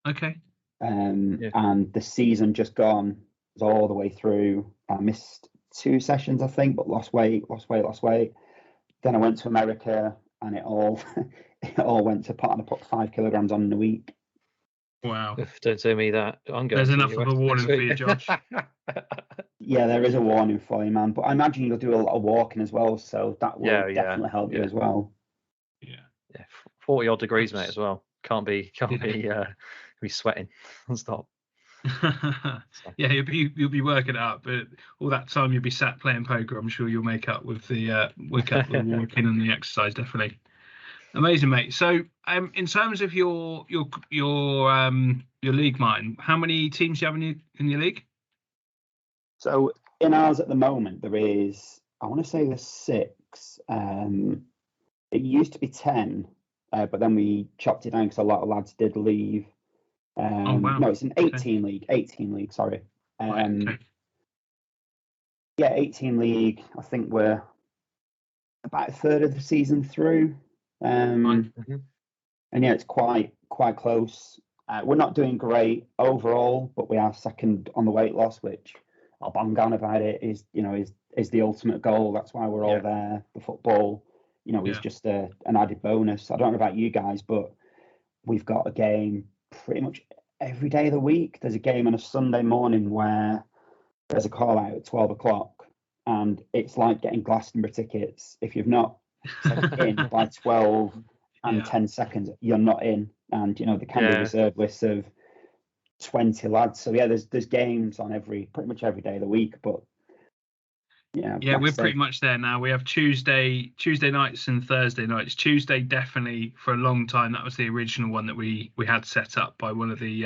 Okay. And the season just gone was all the way through. I missed 2 sessions, I think, but lost weight. Then I went to America, and it all went to pot, and I put 5 kilograms on in a week. Wow. Don't tell me that. There's enough of a warning for you, Josh. Yeah, there is a warning for you, man. But I imagine you'll do a lot of walking as well, so that will definitely help you as well. Yeah. 40 odd degrees, mate, as well. Can't be sweating non-stop. Yeah, you'll be working it up, but all that time you'll be sat playing poker, I'm sure you'll make up with the walking and the exercise, definitely. Amazing, mate. So in terms of your league, Martin, how many teams do you have in your league? So in ours at the moment there is, I want to say there's 6. It used to be 10, but then we chopped it down because a lot of lads did leave. Oh, wow. No, it's an 18 league. 18 league, sorry. Okay. Yeah, 18 league. I think we're about a third of the season through. And yeah, it's quite close. We're not doing great overall, but we are second on the weight loss, which I'll bang down about it, is the ultimate goal. That's why we're all there. The football, is just an added bonus. I don't know about you guys, but we've got a game pretty much every day of the week. There's a game on a Sunday morning where there's a call out at 12 o'clock, and it's like getting Glastonbury tickets. If you've not in by 12 and 10 seconds, you're not in. And there can be reserve lists of 20 lads. So yeah, there's games on pretty much every day of the week. But yeah, Yeah, like we're I say, pretty much there now. We have Tuesday nights and Thursday nights. Tuesday definitely for a long time. That was the original one that we had set up by one of the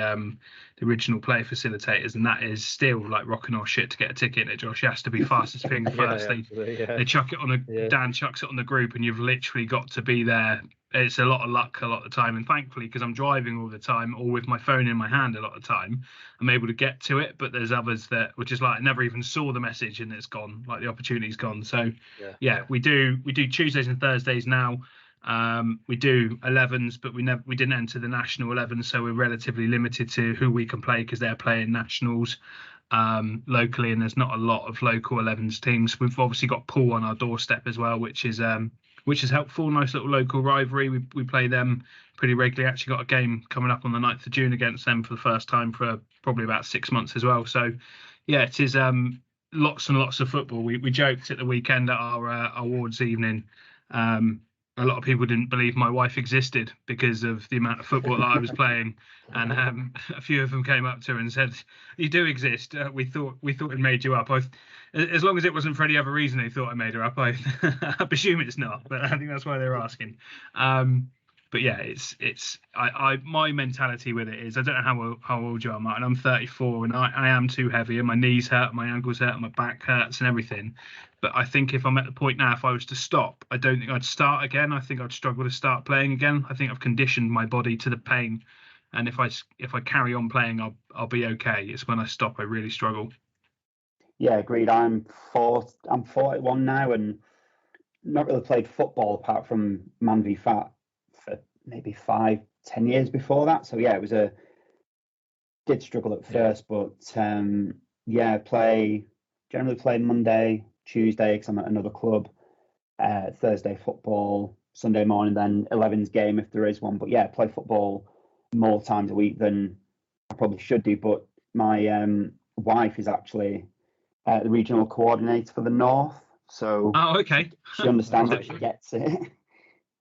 original player facilitators, and that is still like rocking or shit to get a ticket in it. Josh, it has to be fastest finger first. They chuck it on Dan chucks it on the group, and you've literally got to be there. It's a lot of luck a lot of the time, and thankfully, because I'm driving all the time or with my phone in my hand a lot of the time, I'm able to get to it. But there's others that were just like, I never even saw the message and it's gone, like the opportunity's gone. So yeah, we do Tuesdays and Thursdays now. We do 11s, but we didn't enter the national 11s, so we're relatively limited to who we can play because they're playing nationals locally, and there's not a lot of local 11s teams. We've obviously got Poole on our doorstep as well, which is helpful. Nice little local rivalry. We play them pretty regularly. Actually got a game coming up on the 9th of June against them for the first time for probably about 6 months as well. So yeah, it is lots and lots of football. We joked at the weekend at our awards evening. A lot of people didn't believe my wife existed because of the amount of football that I was playing, and a few of them came up to her and said, "You do exist. We thought it made you up." As long as it wasn't for any other reason they thought I made her up, I presume it's not. But I think that's why they're asking. But yeah, my mentality with it is, I don't know how old you are, Martin. I'm 34, and I am too heavy, and my knees hurt, my ankles hurt, and my back hurts, and everything. But I think if I'm at the point now, if I was to stop, I don't think I'd start again. I think I'd struggle to start playing again. I think I've conditioned my body to the pain, and if I carry on playing, I'll be okay. It's when I stop I really struggle. Yeah, agreed. I'm 41 now, and not really played football apart from Man v Fat for maybe 5-10 years before that. So yeah, did struggle at first, but generally play Monday, Tuesday because I'm at another club, Thursday football, Sunday morning then 11's game if there is one. But yeah, play football more times a week than I probably should do. But my wife is actually the regional coordinator for the North, so okay. she understands it, she gets it.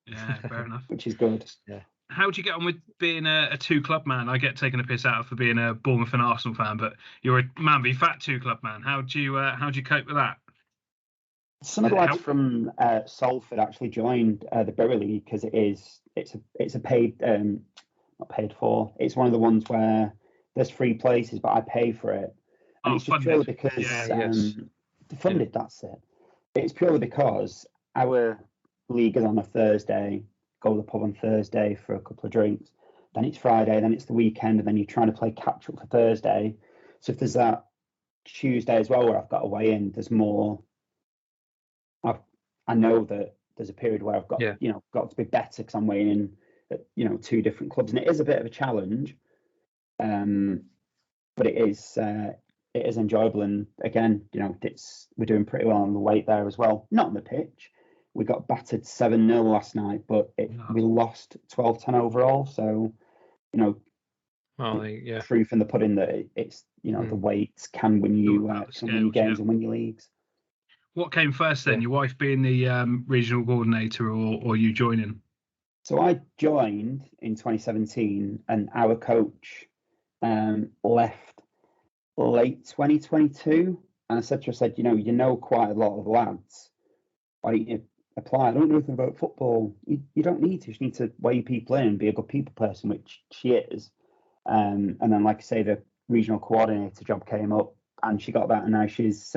Yeah, fair enough. Which is good. Yeah. How do you get on with being a two-club man? I get taken a piss out of for being a Bournemouth and Arsenal fan, but you're a Man v Fat two-club man. How do you cope with that? Some of the lads from Salford actually joined the Borough League because it's a paid, not paid for. It's one of the ones where there's free places, but I pay for it, and it's just purely because funded. That's it. It's purely because our league is on a Thursday. Go to the pub on Thursday for a couple of drinks. Then it's Friday. Then it's the weekend, and then you're trying to play catch up for Thursday. So if there's that Tuesday as well where I've got to weigh in, there's more. I know that there's a period where I've got got to be better because I'm weighing in at 2 different clubs, and it is a bit of a challenge. But it is enjoyable, and again, we're doing pretty well on the weight there as well. Not on the pitch. We got battered 7-0 last night, but we lost 12-10 overall. So, proof in the pudding that it's the weights can win you games and win your leagues. What came first then? Your wife being the regional coordinator, or you joining? So I joined in 2017, and our coach left late 2022, and I said to her, you know quite a lot of lads. Why don't you apply? I don't know anything about football. You don't need to. You need to weigh people in and be a good people person, which she is. And then, like I say, the regional coordinator job came up, and she got that, and now she's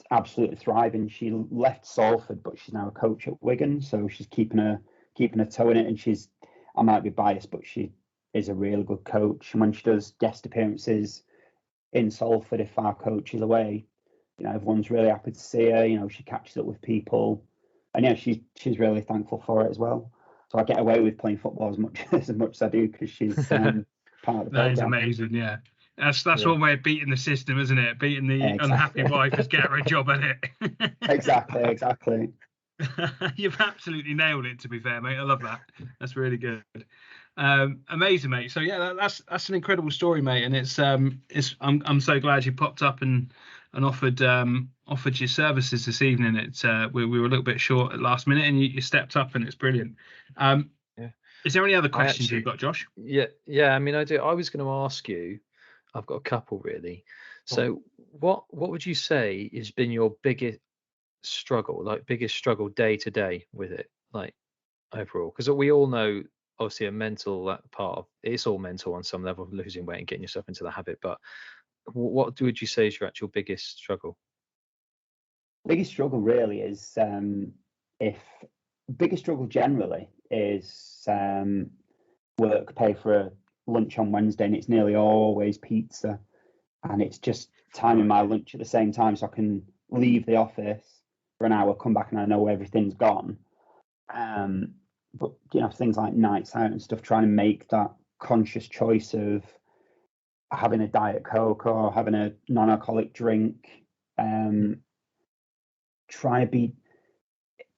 absolutely thriving. She left Salford, but she's now a coach at Wigan, so she's keeping her toe in it. And I might be biased, but she is a really good coach. And when she does guest appearances in Salford, if our coach is away, everyone's really happy to see her. She catches up with people, and she's really thankful for it as well. So I get away with playing football as much as I do because she's part of the program. That is amazing, yeah. That's one way of beating the system, isn't it? Beating the unhappy wife is get her a job at it. Exactly. You've absolutely nailed it, to be fair, mate. I love that. That's really good. Amazing, mate. So yeah, that's an incredible story, mate. And I'm so glad you popped up and offered your services this evening. We were a little bit short at last minute, and you stepped up, and it's brilliant. Is there any other questions you've got, Josh? Yeah. I mean, I do. I was going to ask you. I've got a couple really. So, what would you say has been your biggest struggle day to day with it, like overall? Because we all know, obviously, a mental part of it's all mental on some level, losing weight and getting yourself into the habit. But what would you say is your actual biggest struggle? Biggest struggle really is biggest struggle generally is work pay for a lunch on Wednesday, and it's nearly always pizza, and it's just timing my lunch at the same time so I can leave the office for an hour, come back, and I know everything's gone. But things like nights out and stuff, trying to make that conscious choice of having a Diet Coke or having a non-alcoholic drink.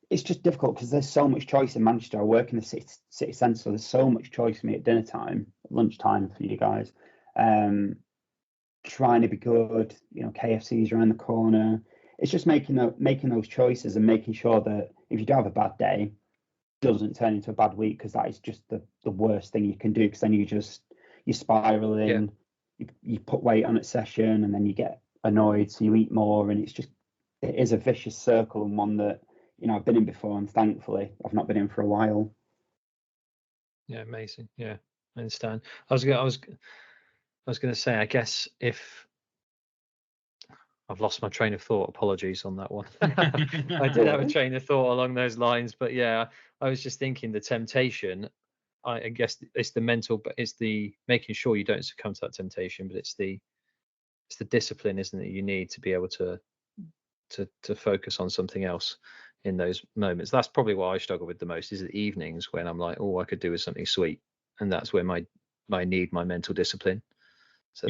It's just difficult because there's so much choice in Manchester. I work in the city centre, so there's so much choice for me at dinner time, lunchtime for you guys. Trying to be good, KFC's around the corner. It's just making those choices and making sure that if you do have a bad day, it doesn't turn into a bad week, because that is just the worst thing you can do, because then you spiral in, you put weight on at session, and then you get annoyed, so you eat more, and it is a vicious circle, and one that I've been in before, and thankfully I've not been in for a while. Yeah, amazing. Yeah, I understand. I was going to say, I guess if I've lost my train of thought, apologies on that one. I did have a train of thought along those lines, but yeah, I was just thinking the temptation. I guess it's the mental, but it's the making sure you don't succumb to that temptation. But it's the discipline, isn't it? You need to be able to focus on something else in those moments. That's probably what I struggle with the most, is the evenings when I'm like, oh, I could do with something sweet, and that's where I need my mental discipline. So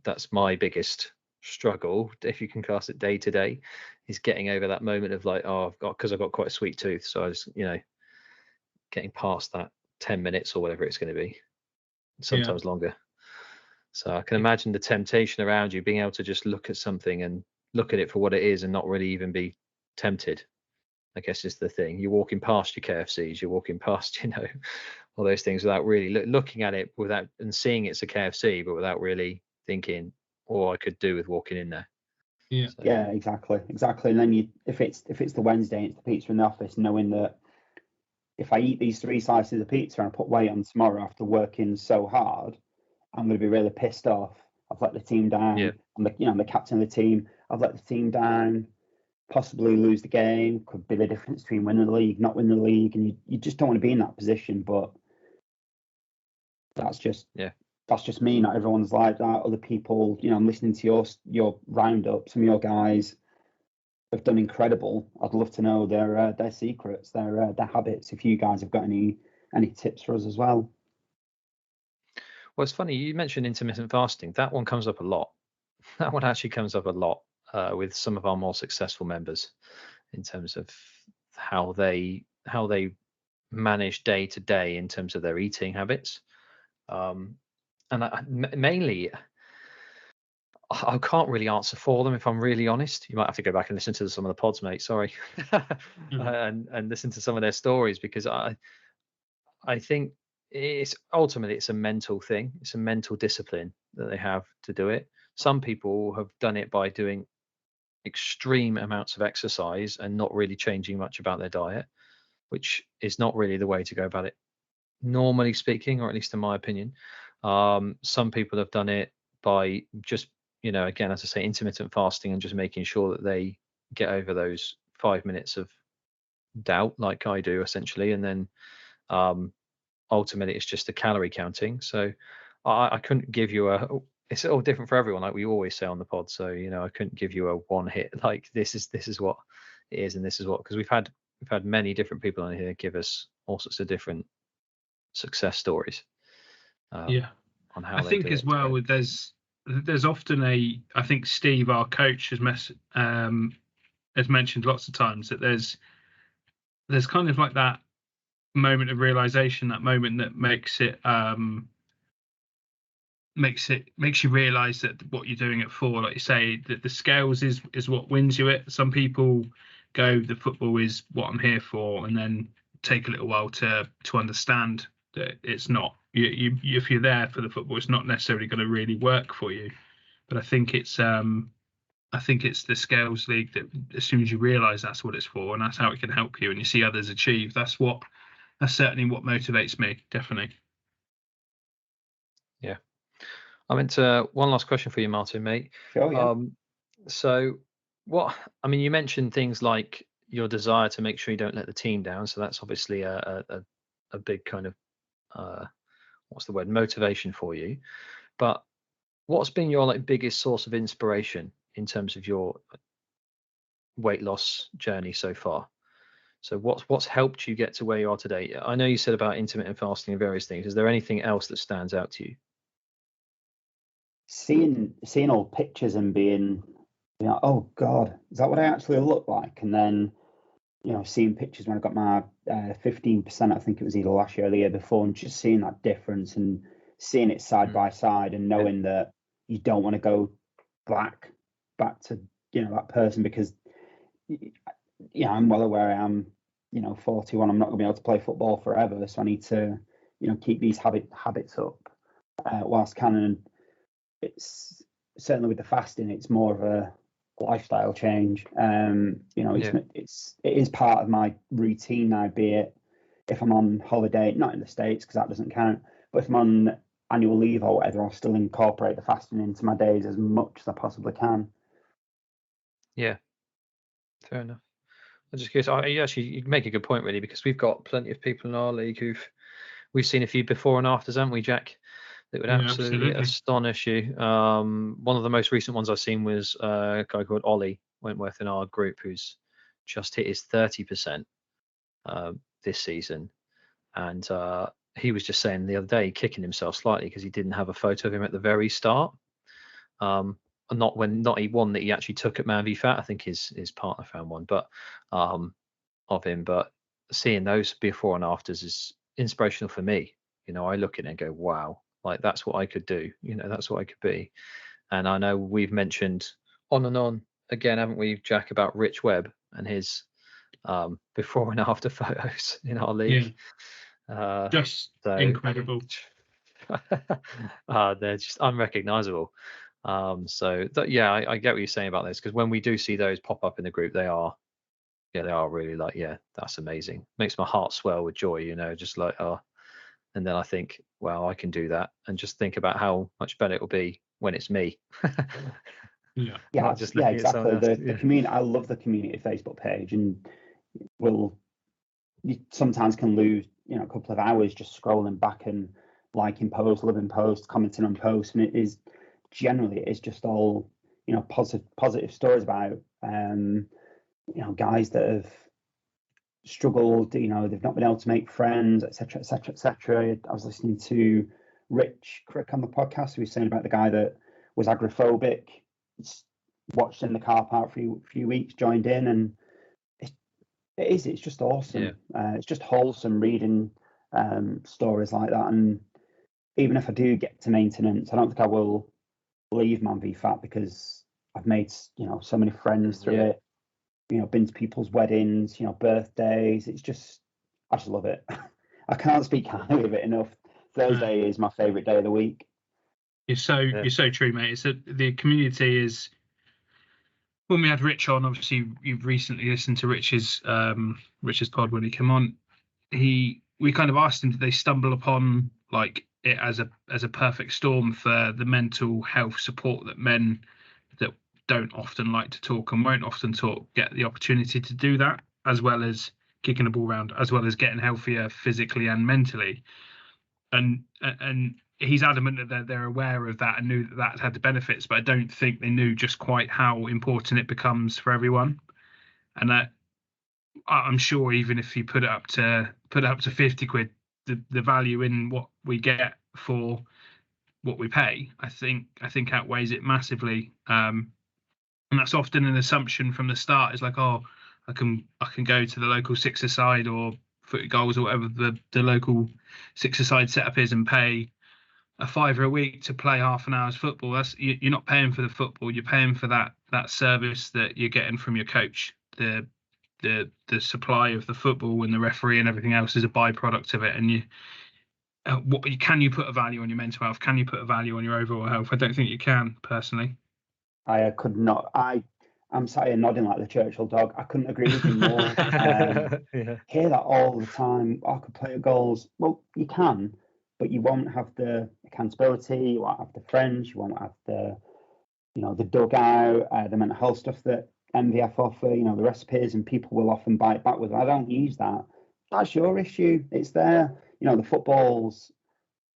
that's my biggest struggle, if you can cast it day to day, is getting over that moment of like, oh, because I've got quite a sweet tooth, so I was getting past that 10 minutes or whatever it's going to be, sometimes longer. So I can imagine the temptation around you, being able to just look at something and look at it for what it is and not really even be tempted, I guess, is the thing. You're walking past your KFCs, you're walking past all those things without really looking at it, without and seeing it's a KFC, but without really thinking, I could do with walking in there. Yeah, exactly. And then if it's the Wednesday and it's the pizza in the office, knowing that if I eat these 3 slices of pizza and I put weight on tomorrow after working so hard, I'm going to be really pissed off. I've let the team down. I'm the captain of the team. I've let the team down, possibly lose the game. Could be the difference between winning the league, not winning the league, and you just don't want to be in that position. But that's just me. Not everyone's like that. Other people, I'm listening to your roundup. Some of your guys have done incredible. I'd love to know their secrets, their habits. If you guys have got any tips for us as well. Well, it's funny you mentioned intermittent fasting. That one comes up a lot. That one actually comes up a lot with some of our more successful members, in terms of how they manage day to day in terms of their eating habits. And mainly, I can't really answer for them, if I'm really honest. You might have to go back and listen to some of the pods, mate. Sorry, and listen to some of their stories, because I think it's a mental thing. It's a mental discipline that they have to do it. Some people have done it by doing extreme amounts of exercise and not really changing much about their diet, which is not really the way to go about it, normally speaking, or at least in my opinion. Some people have done it by just, again, as I say, intermittent fasting, and just making sure that they get over those 5 minutes of doubt, like I do essentially, and then ultimately it's just the calorie counting. So I couldn't give you it's all different for everyone, like we always say on the pod. So I couldn't give you a one hit like this is what it is, and this is what, because we've had many different people on here give us all sorts of different success stories on how I they think do as it. well, there's often I think Steve, our coach, has mentioned lots of times that there's kind of like that moment of realization, that moment that makes you realize that what you're doing it for, like you say, that the scales is what wins you it. Some people go, the football is what I'm here for, and then take a little while to understand that it's not you if you're there for the football, it's not necessarily going to really work for you. But I think it's the Scales League that as soon as you realise that's what it's for and that's how it can help you, and you see others achieve, that's certainly what motivates me, definitely. Yeah. I'm into one last question for you, Martin, mate. Sure, yeah. So you mentioned things like your desire to make sure you don't let the team down. So that's obviously a big kind of motivation for you. But what's been your biggest source of inspiration in terms of your weight loss journey so far? So what's helped you get to where you are today? I know you said about intermittent fasting and various things. Is there anything else that stands out to you? Seeing old pictures and being, oh God, is that what I actually look like? And then, seeing pictures when I got my 15%, I think it was either last year or the year before, and just seeing that difference and seeing it side by side and knowing that you don't want to go back to, that person, because, I'm well aware I am, 41. I'm not going to be able to play football forever. So I need to, keep these habits up whilst can. And it's certainly with the fasting, it's more of a lifestyle change. It is part of my routine now, be it if I'm on holiday, not in the States because that doesn't count, but if I'm on annual leave or whatever, I'll still incorporate the fasting into my days as much as I possibly can. Yeah, fair enough. I'm just curious. You make a good point, really, because we've got plenty of people in our league we've seen a few before and afters, haven't we, Jack? That would absolutely astonish you. One of the most recent ones I've seen was a guy called Ollie Wentworth in our group, who's just hit his 30% this season, and he was just saying the other day, kicking himself slightly because he didn't have a photo of him at the very start. Not one that he actually took at Man v Fat. I think his partner found one, but of him. But seeing those before and afters is inspirational for me. I look at it and go, wow, like that's what I could do. That's what I could be. And I know we've mentioned on and on again, haven't we, Jack, about Rich Webb and his before and after photos in our league. Just incredible. They're just unrecognizable. I get what you're saying about this, because when we do see those pop up in the group, they are really like, that's amazing. Makes my heart swell with joy, just like, and then I think, wow, I can do that, and just think about how much better it'll be when it's me. Yeah, exactly. The community, I love the community Facebook page, and you sometimes can lose, a couple of hours just scrolling back and liking posts, loving posts, commenting on posts, and it's just all, positive stories about, guys that have struggled, they've not been able to make friends, etc., etc., etc. I was listening to Rich Crick on the podcast, who was saying about the guy that was agoraphobic, watched in the car park for a few weeks, joined in, and it's just awesome. It's just wholesome reading stories like that. And even if I do get to maintenance, I don't think I will leave Man v Fat, because I've made so many friends through it. Been to people's weddings, birthdays. I just love it. I can't speak highly of it enough. Thursday is my favourite day of the week. You're so true, mate. It's the community is. When we had Rich on, obviously you've recently listened to Rich's pod when he came on. We kind of asked him, did they stumble upon like it as a perfect storm for the mental health support that men that don't often like to talk and won't often talk get the opportunity to do that, as well as kicking the ball around, as well as getting healthier physically and mentally. And he's adamant that they're aware of that and knew that had the benefits, but I don't think they knew just quite how important it becomes for everyone. And I'm sure even if you put it up to 50 quid, the value in what we get for what we pay, I think outweighs it massively. And that's often an assumption from the start. It's like, oh, I can go to the local six-a-side or Footy Goals or whatever the local six-a-side setup is and pay a £5 a week to play half an hour's football. You're not paying for the football. You're paying for that service that you're getting from your coach, the the supply of the football and the referee and everything else is a byproduct of it. And can you put a value on your mental health? Can you put a value on your overall health? I don't think you can, personally. I could not. I'm sat here nodding like the Churchill dog. I couldn't agree with you more. Hear that all the time. I could play at goals. Well, you can, but you won't have the accountability. You won't have the friends. You won't have the dugout, the mental health stuff that MVF offer. The recipes, and people will often bite back with, "I don't use that." That's your issue. It's there. The footballs,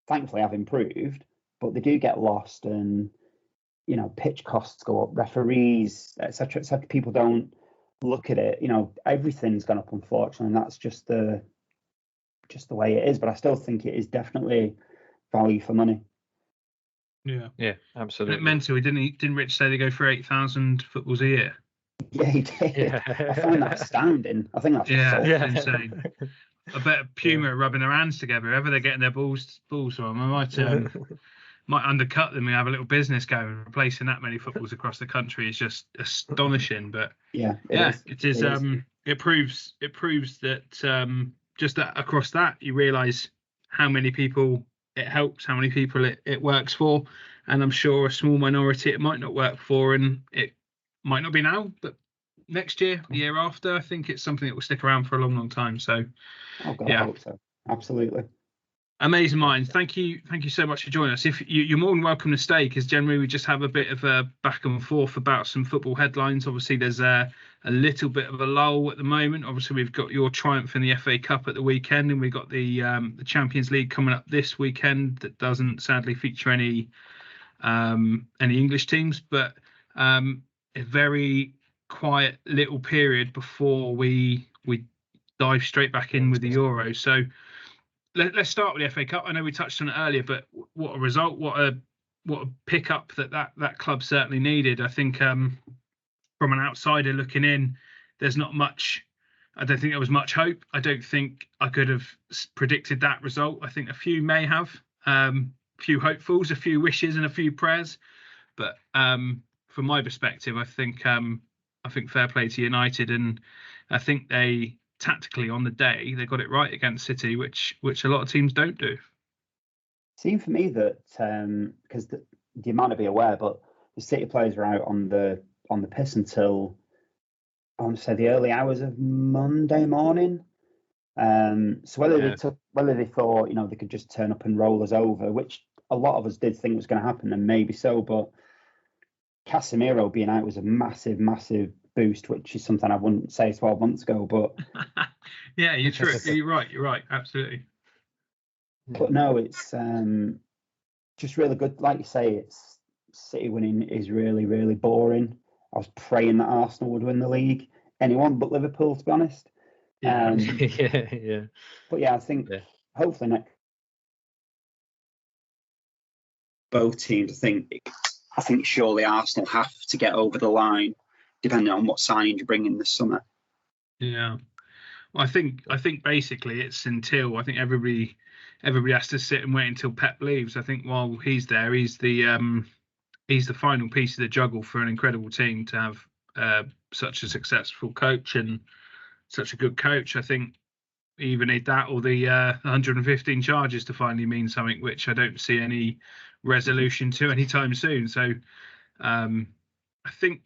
thankfully, have improved, but they do get lost, and pitch costs go up, referees, etc., etc. People don't look at it. Everything's gone up, unfortunately, and that's just the way it is. But I still think it is definitely value for money. Yeah, absolutely. Mental. Didn't Rich say they go for 8,000 footballs a year? Yeah, he did. Yeah. I find that astounding. I think that's insane. I bet Puma are rubbing their hands together. Wherever they're getting their balls from, I might undercut them and have a little business going. Replacing that many footballs across the country is just astonishing. But it is. It proves that just that across that you realise how many people it helps, how many people it works for, and I'm sure a small minority it might not work for, and it might not be now, but next year, the year after, I think it's something that will stick around for a long, long time. So, I hope so. Absolutely. Amazing minds. Thank you so much for joining us. If you're more than welcome to stay, because generally we just have a bit of a back and forth about some football headlines. Obviously, there's a little bit of a lull at the moment. Obviously, we've got your triumph in the FA Cup at the weekend, and we've got the Champions League coming up this weekend that doesn't sadly feature any English teams, but a very quiet little period before we dive straight back in with the Euros. So let's start with the FA Cup. I know we touched on it earlier, but what a result, what a pickup that club certainly needed. I think from an outsider looking in, there's not much. I don't think there was much hope. I don't think I could have predicted that result. I think a few may have, a few hopefuls, a few wishes, and a few prayers. But from my perspective, I think fair play to United, and I think they tactically on the day they got it right against City, which a lot of teams don't do. Seemed for me that because you might not be aware, but the City players were out on the piss until I want to say the early hours of Monday morning. So whether they thought they could just turn up and roll us over, which a lot of us did think was going to happen, and maybe so, but Casemiro being out was a massive, massive boost, which is something I wouldn't say 12 months ago. But yeah, you're true. You're right. Absolutely. But no, it's just really good. Like you say, it's City winning is really, really boring. I was praying that Arsenal would win the league. Anyone but Liverpool, to be honest. Yeah. But yeah, I think hopefully next both teams. I think surely Arsenal have to get over the line, depending on what signings you bring in this summer. Yeah, well, I think basically it's until I think everybody has to sit and wait until Pep leaves. I think while he's there, he's the final piece of the juggle for an incredible team to have such a successful coach and such a good coach. I think you either need that or the 115 charges to finally mean something, which I don't see any resolution to anytime soon. So I think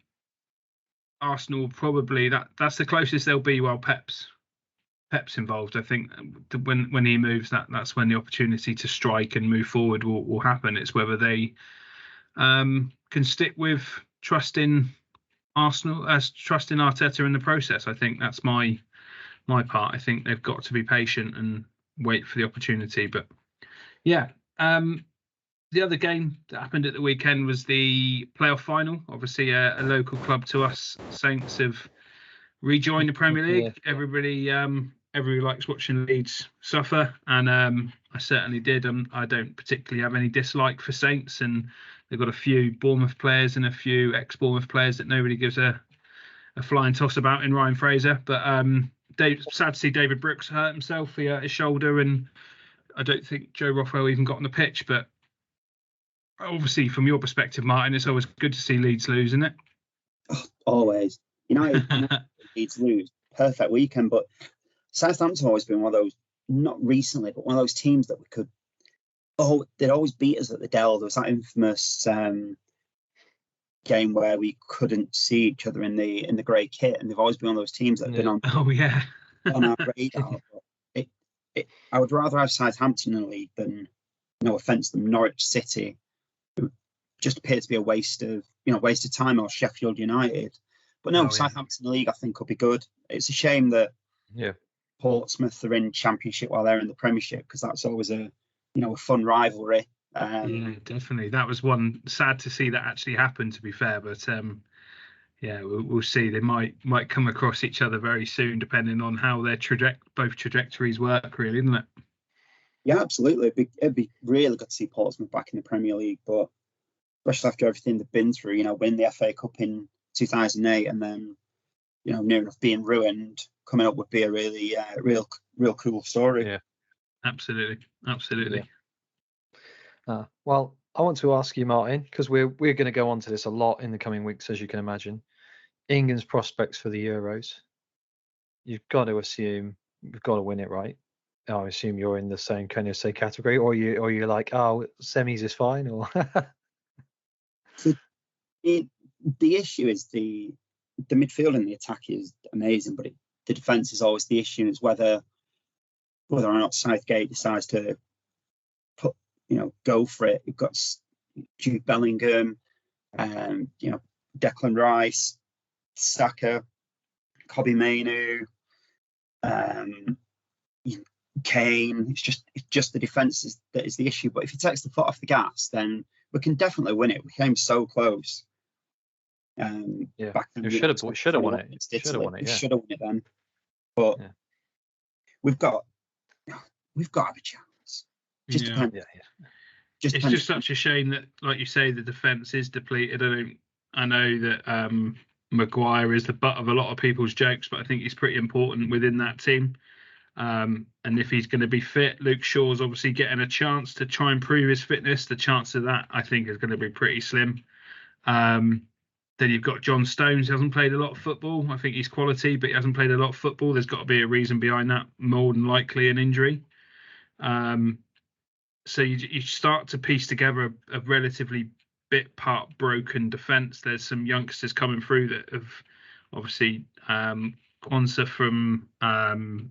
Arsenal probably that's the closest they'll be while Pep's involved. I think when he moves, that's when the opportunity to strike and move forward will happen. It's whether they can stick with trusting Arsenal, trusting Arteta in the process. I think that's my part. I think they've got to be patient and wait for the opportunity. But yeah, the other game that happened at the weekend was the playoff final. Obviously, a local club to us, Saints, have rejoined the Premier League. Everybody likes watching Leeds suffer, and I certainly did. I don't particularly have any dislike for Saints, and they've got a few Bournemouth players and a few ex-Bournemouth players that nobody gives a flying toss about in Ryan Fraser. But sad to see David Brooks hurt himself. He hurt his shoulder, and I don't think Joe Rothwell even got on the pitch. But obviously, from your perspective, Martin, it's always good to see Leeds lose, isn't it? Always. United Leeds lose. perfect weekend. But Southampton have always been one of those, not recently, but one of those teams that we could. Oh, they'd always beat us at the Dell. There was that infamous game where we couldn't see each other in the grey kit, and they've always been one of those teams that have been on. Oh yeah. On our radar. But I would rather have Southampton in the league than, no offence to them, Norwich City, who just appear to be a waste of time, or Sheffield United. But no, Southampton in the league I think will be good. It's a shame that Portsmouth are in Championship while they're in the Premiership, because that's always a fun rivalry. Yeah, definitely. That was one sad to see that actually happen, to be fair, but we'll see. They might come across each other very soon, depending on how their both trajectories work, really, isn't it? Yeah, absolutely. It'd be really good to see Portsmouth back in the Premier League, but especially after everything they've been through, win the FA Cup in 2008, and then near enough being ruined, coming up would be a really real cool story. Yeah, absolutely. Yeah. Well, I want to ask you, Martin, because we're going to go on to this a lot in the coming weeks, as you can imagine. England's prospects for the Euros. You've got to assume we've got to win it, right? I assume you're in the same kind of category, or you're like, oh, semis is fine, or. The issue is the midfield and the attack is amazing, but the defence is always the issue. Is whether or not Southgate decides to go for it. You've got Jude Bellingham, Declan Rice, Saka, Kobbie Mainoo, Kane. It's just the defence that is the issue. But if he takes the foot off the gas, then we can definitely win it. We came so close. Back then, should have won it. Should have won it. Should have won it then. But we've got to have a chance. Just depends. It's just such a shame that, like you say, the defence is depleted. I know that Maguire is the butt of a lot of people's jokes, but I think he's pretty important within that team. And if he's going to be fit, Luke Shaw's obviously getting a chance to try and prove his fitness. The chance of that, I think, is going to be pretty slim. Then you've got John Stones, who hasn't played a lot of football. I think he's quality, but he hasn't played a lot of football. There's got to be a reason behind that, more than likely an injury. So you start to piece together a relatively bit part broken defence. There's some youngsters coming through that have obviously Quansah from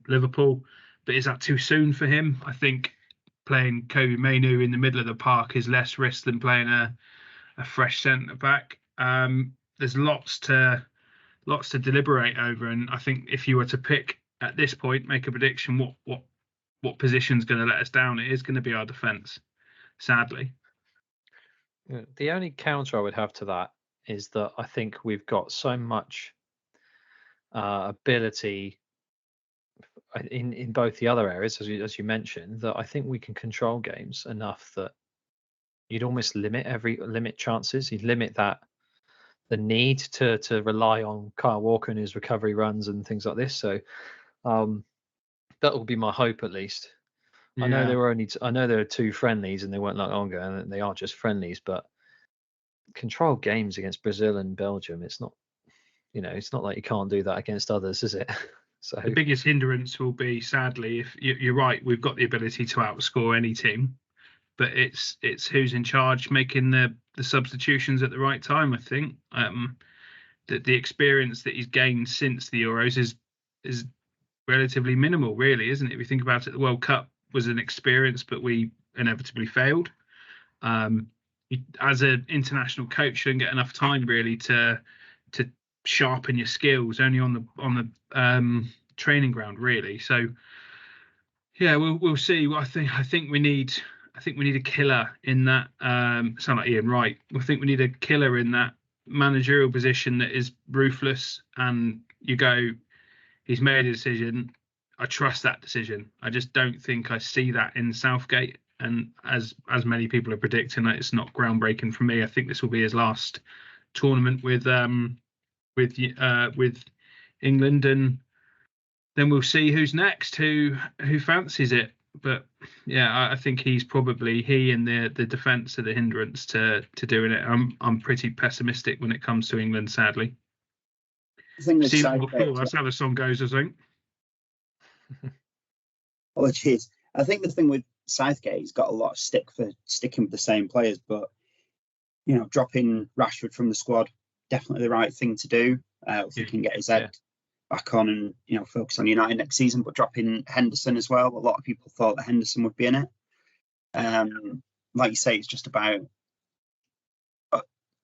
Liverpool, but is that too soon for him? I think playing Kobbie Mainoo in the middle of the park is less risk than playing a fresh centre back. There's lots to deliberate over, and I think if you were to pick at this point, make a prediction, what position's going to let us down, it is going to be our defence, sadly. The only counter I would have to that is that I think we've got so much ability in both the other areas, as you mentioned, that I think we can control games enough that you'd almost limit chances. You'd limit the need to rely on Kyle Walker and his recovery runs and things like this. So that will be my hope, at least. Yeah. I know there are two friendlies and they weren't that long ago, and they are just friendlies, but control games against Brazil and Belgium, it's not like you can't do that against others, is it? So the biggest hindrance will be, sadly, if you're right, we've got the ability to outscore any team, but it's who's in charge making the substitutions at the right time. I think that the experience that he's gained since the Euros is relatively minimal, really, isn't it? If you think about it, the World Cup was an experience, but we inevitably failed. As an international coach, you don't get enough time really to sharpen your skills, only on the training ground, really. So yeah, we'll see. I think we need a killer in that. Sound like Ian Wright. I think we need a killer in that managerial position that is ruthless, and you go, he's made a decision, I trust that decision. I just don't think I see that in Southgate, and as many people are predicting, it's not groundbreaking for me. I think this will be his last tournament with England, and then we'll see who's next, who fancies it. But yeah, I think he and the defence are the hindrance to doing it. I'm pretty pessimistic when it comes to England, sadly. thing with seen it Southgate, before. That's how the song goes, I think. apologies. I think the thing with Southgate, he's got a lot of stick for sticking with the same players, but dropping Rashford from the squad, definitely the right thing to do. If he can get his head back on and focus on United next season, but dropping Henderson as well. A lot of people thought that Henderson would be in it. Like you say, it's just about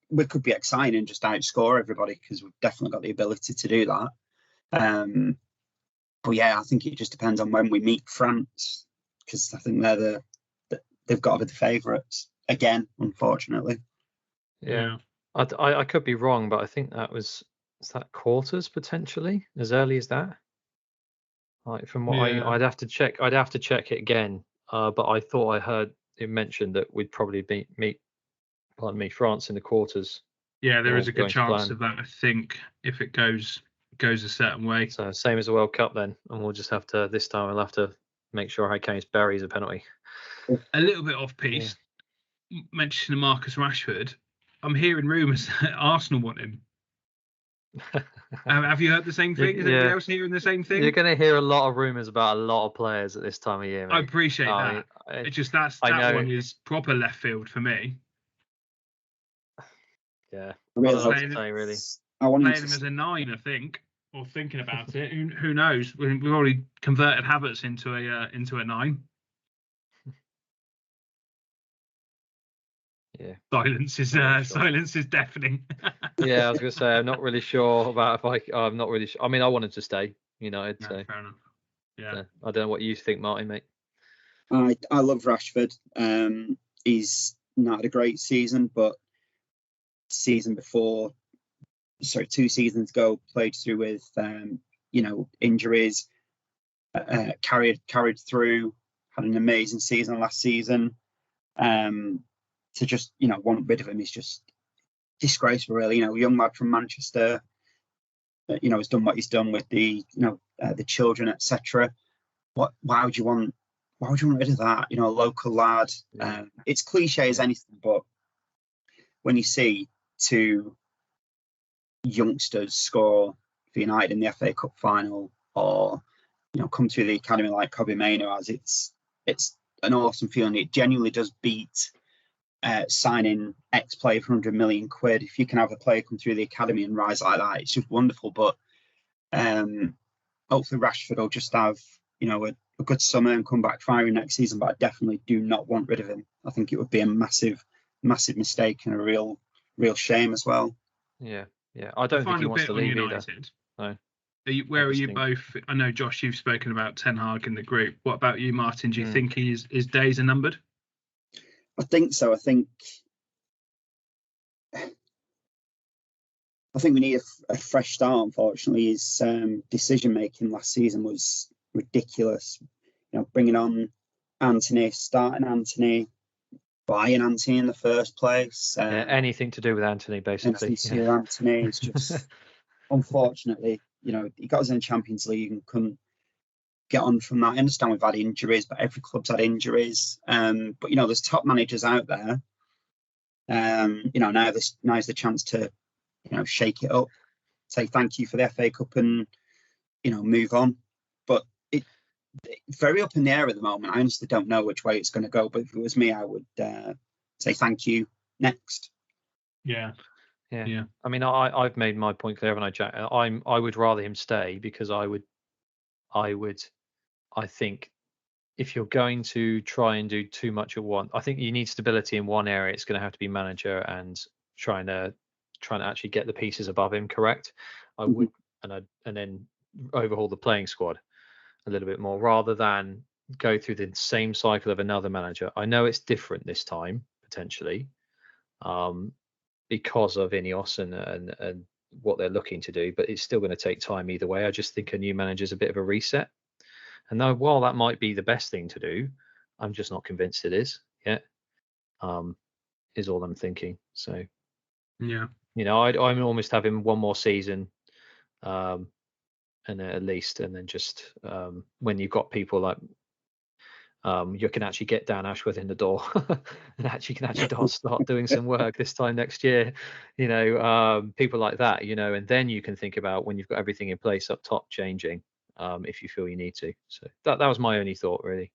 we could be exciting and just outscore everybody because we've definitely got the ability to do that. But yeah, I think it just depends on when we meet France because I think they've got to be the favourites again, unfortunately. Yeah. I could be wrong, but I think is that quarters potentially as early as that. Like from what I'd have to check. I'd have to check it again. But I thought I heard it mentioned that we'd probably meet France in the quarters. Yeah, there is a good chance of that. I think if it goes a certain way. So same as the World Cup then, and we'll just have to this time we'll have to make sure Harry Kane buries a penalty. A little bit off piece. Yeah. Mentioning Marcus Rashford, I'm hearing rumours that Arsenal want him. Have you heard the same thing? Is anybody else hearing the same thing? You're going to hear a lot of rumours about a lot of players at this time of year, mate. I appreciate that. It's just that one is proper left field for me. Yeah. Really, I want playing him as a 9, I think, or thinking about it. Who knows? We've already converted Havertz into a 9. Yeah. Silence is deafening. Yeah, I was going to say I'm not really sure about I'm not really sure. I mean, I wanted to stay United. No, so fair enough. Yeah. I don't know what you think, Martin, mate. I love Rashford. He's not had a great season, but season before, 2 seasons ago, played through with injuries, carried through, had an amazing season last season. To just want rid of him is just disgraceful, really. Young lad from Manchester, has done what he's done with the the children, etc. Why would you want rid of that? A local lad. It's cliche as anything, but when you see 2 youngsters score for United in the FA Cup final, or come through the academy like Cody has, it's an awesome feeling. It genuinely does beat signing ex-player for 100 million quid. If you can have a player come through the academy and rise like that, it's just wonderful. But hopefully Rashford will just have a good summer and come back firing next season. But I definitely do not want rid of him. I think it would be a massive mistake and a real shame as well. Yeah. I don't think he wants to leave either. No. Where are you both? I know, Josh, you've spoken about Ten Hag in the group. What about you, Martin? Do you think his days are numbered? I think so. I think we need a fresh start. Unfortunately, his decision making last season was ridiculous. Bringing on Anthony, starting Anthony, buying Anthony in the first place. Anything to do with Anthony, basically. Anthony is just unfortunately, he got us in the Champions League and couldn't get on from that. I understand we've had injuries, but every club's had injuries. But there's top managers out there. Now's the chance to shake it up, say thank you for the FA Cup, and move on. But it's very up in the air at the moment. I honestly don't know which way it's going to go. But if it was me, I would say thank you next. Yeah. I mean, I've made my point clear, haven't I, Jack? I would rather him stay because I think if you're going to try and do too much at once, I think you need stability in one area. It's going to have to be manager and trying to actually get the pieces above him correct. I would and then overhaul the playing squad a little bit more rather than go through the same cycle of another manager. I know it's different this time potentially because of Ineos and what they're looking to do, but it's still going to take time either way. I just think a new manager is a bit of a reset. And though while that might be the best thing to do, I'm just not convinced it is yet. Is all I'm thinking. So yeah, I'd almost have him one more season, and at least, and then just when you've got people like you can actually get Dan Ashworth in the door and actually can actually start doing some work this time next year, people like that, and then you can think about when you've got everything in place up top changing, if you feel you need to. So that was my only thought really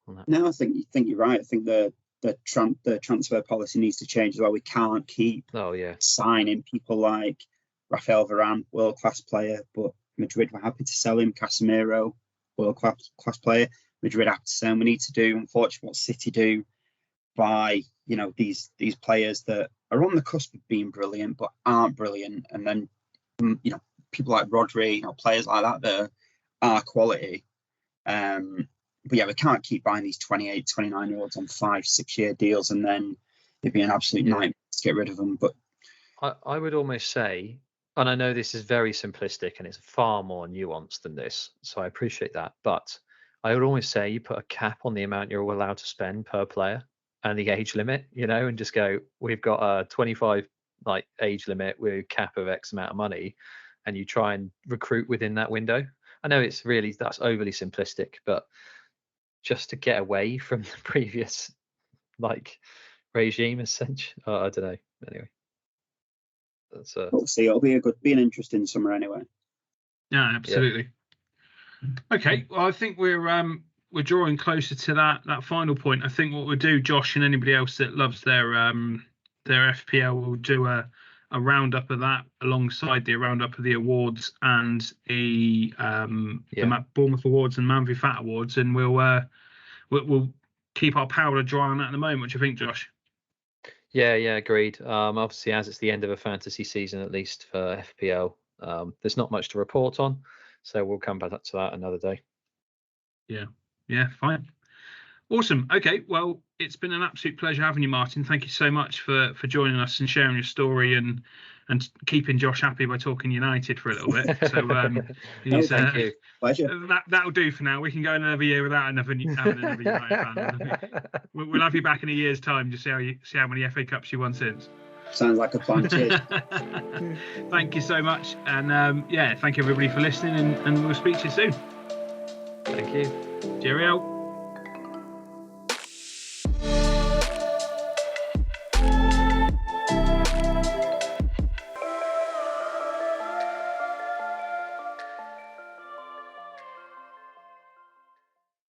on that. No, I think you're right. I think the transfer policy needs to change as well. We can't keep signing people like Rafael Varane, world-class player, but Madrid were happy to sell him. Casemiro, world-class player. Madrid have to say we need to do, unfortunately, what City do by these players that are on the cusp of being brilliant but aren't brilliant, and then people like Rodri, players like that are quality. But yeah, we can't keep buying these 28, 29-year-olds on 5-6 year deals, and then it'd be an absolute nightmare to get rid of them. But I would almost say, and I know this is very simplistic and it's far more nuanced than this, so I appreciate that, but I would almost say you put a cap on the amount you're allowed to spend per player and the age limit, and just go, we've got a 25 age limit with cap of X amount of money, and you try and recruit within that window. I know that's overly simplistic, but just to get away from the previous regime, essentially. I don't know. Anyway, that's we'll see. It'll be an interesting summer anyway. Yeah, absolutely. Yeah. Okay, well, I think we're drawing closer to that final point. I think what we'll do, Josh, and anybody else that loves their FPL, will do a roundup of that alongside the roundup of the awards and the Bournemouth Awards and Man v Fat Awards, and we'll keep our powder dry on that at the moment. What do you think, Josh? Yeah, agreed. Obviously, as it's the end of a fantasy season, at least for FPL, there's not much to report on. So we'll come back to that another day. Yeah, fine. Awesome. Okay, well, it's been an absolute pleasure having you, Martin. Thank you so much for joining us and sharing your story and keeping Josh happy by talking United for a little bit. So thank you. Pleasure. That'll do for now. We can go another year without having another United fan. We'll have you back in a year's time to see how many FA Cups you won since. Sounds like a plan. Cheers. Thank you so much, and thank you everybody for listening, and we'll speak to you soon. Thank you. Cheerio.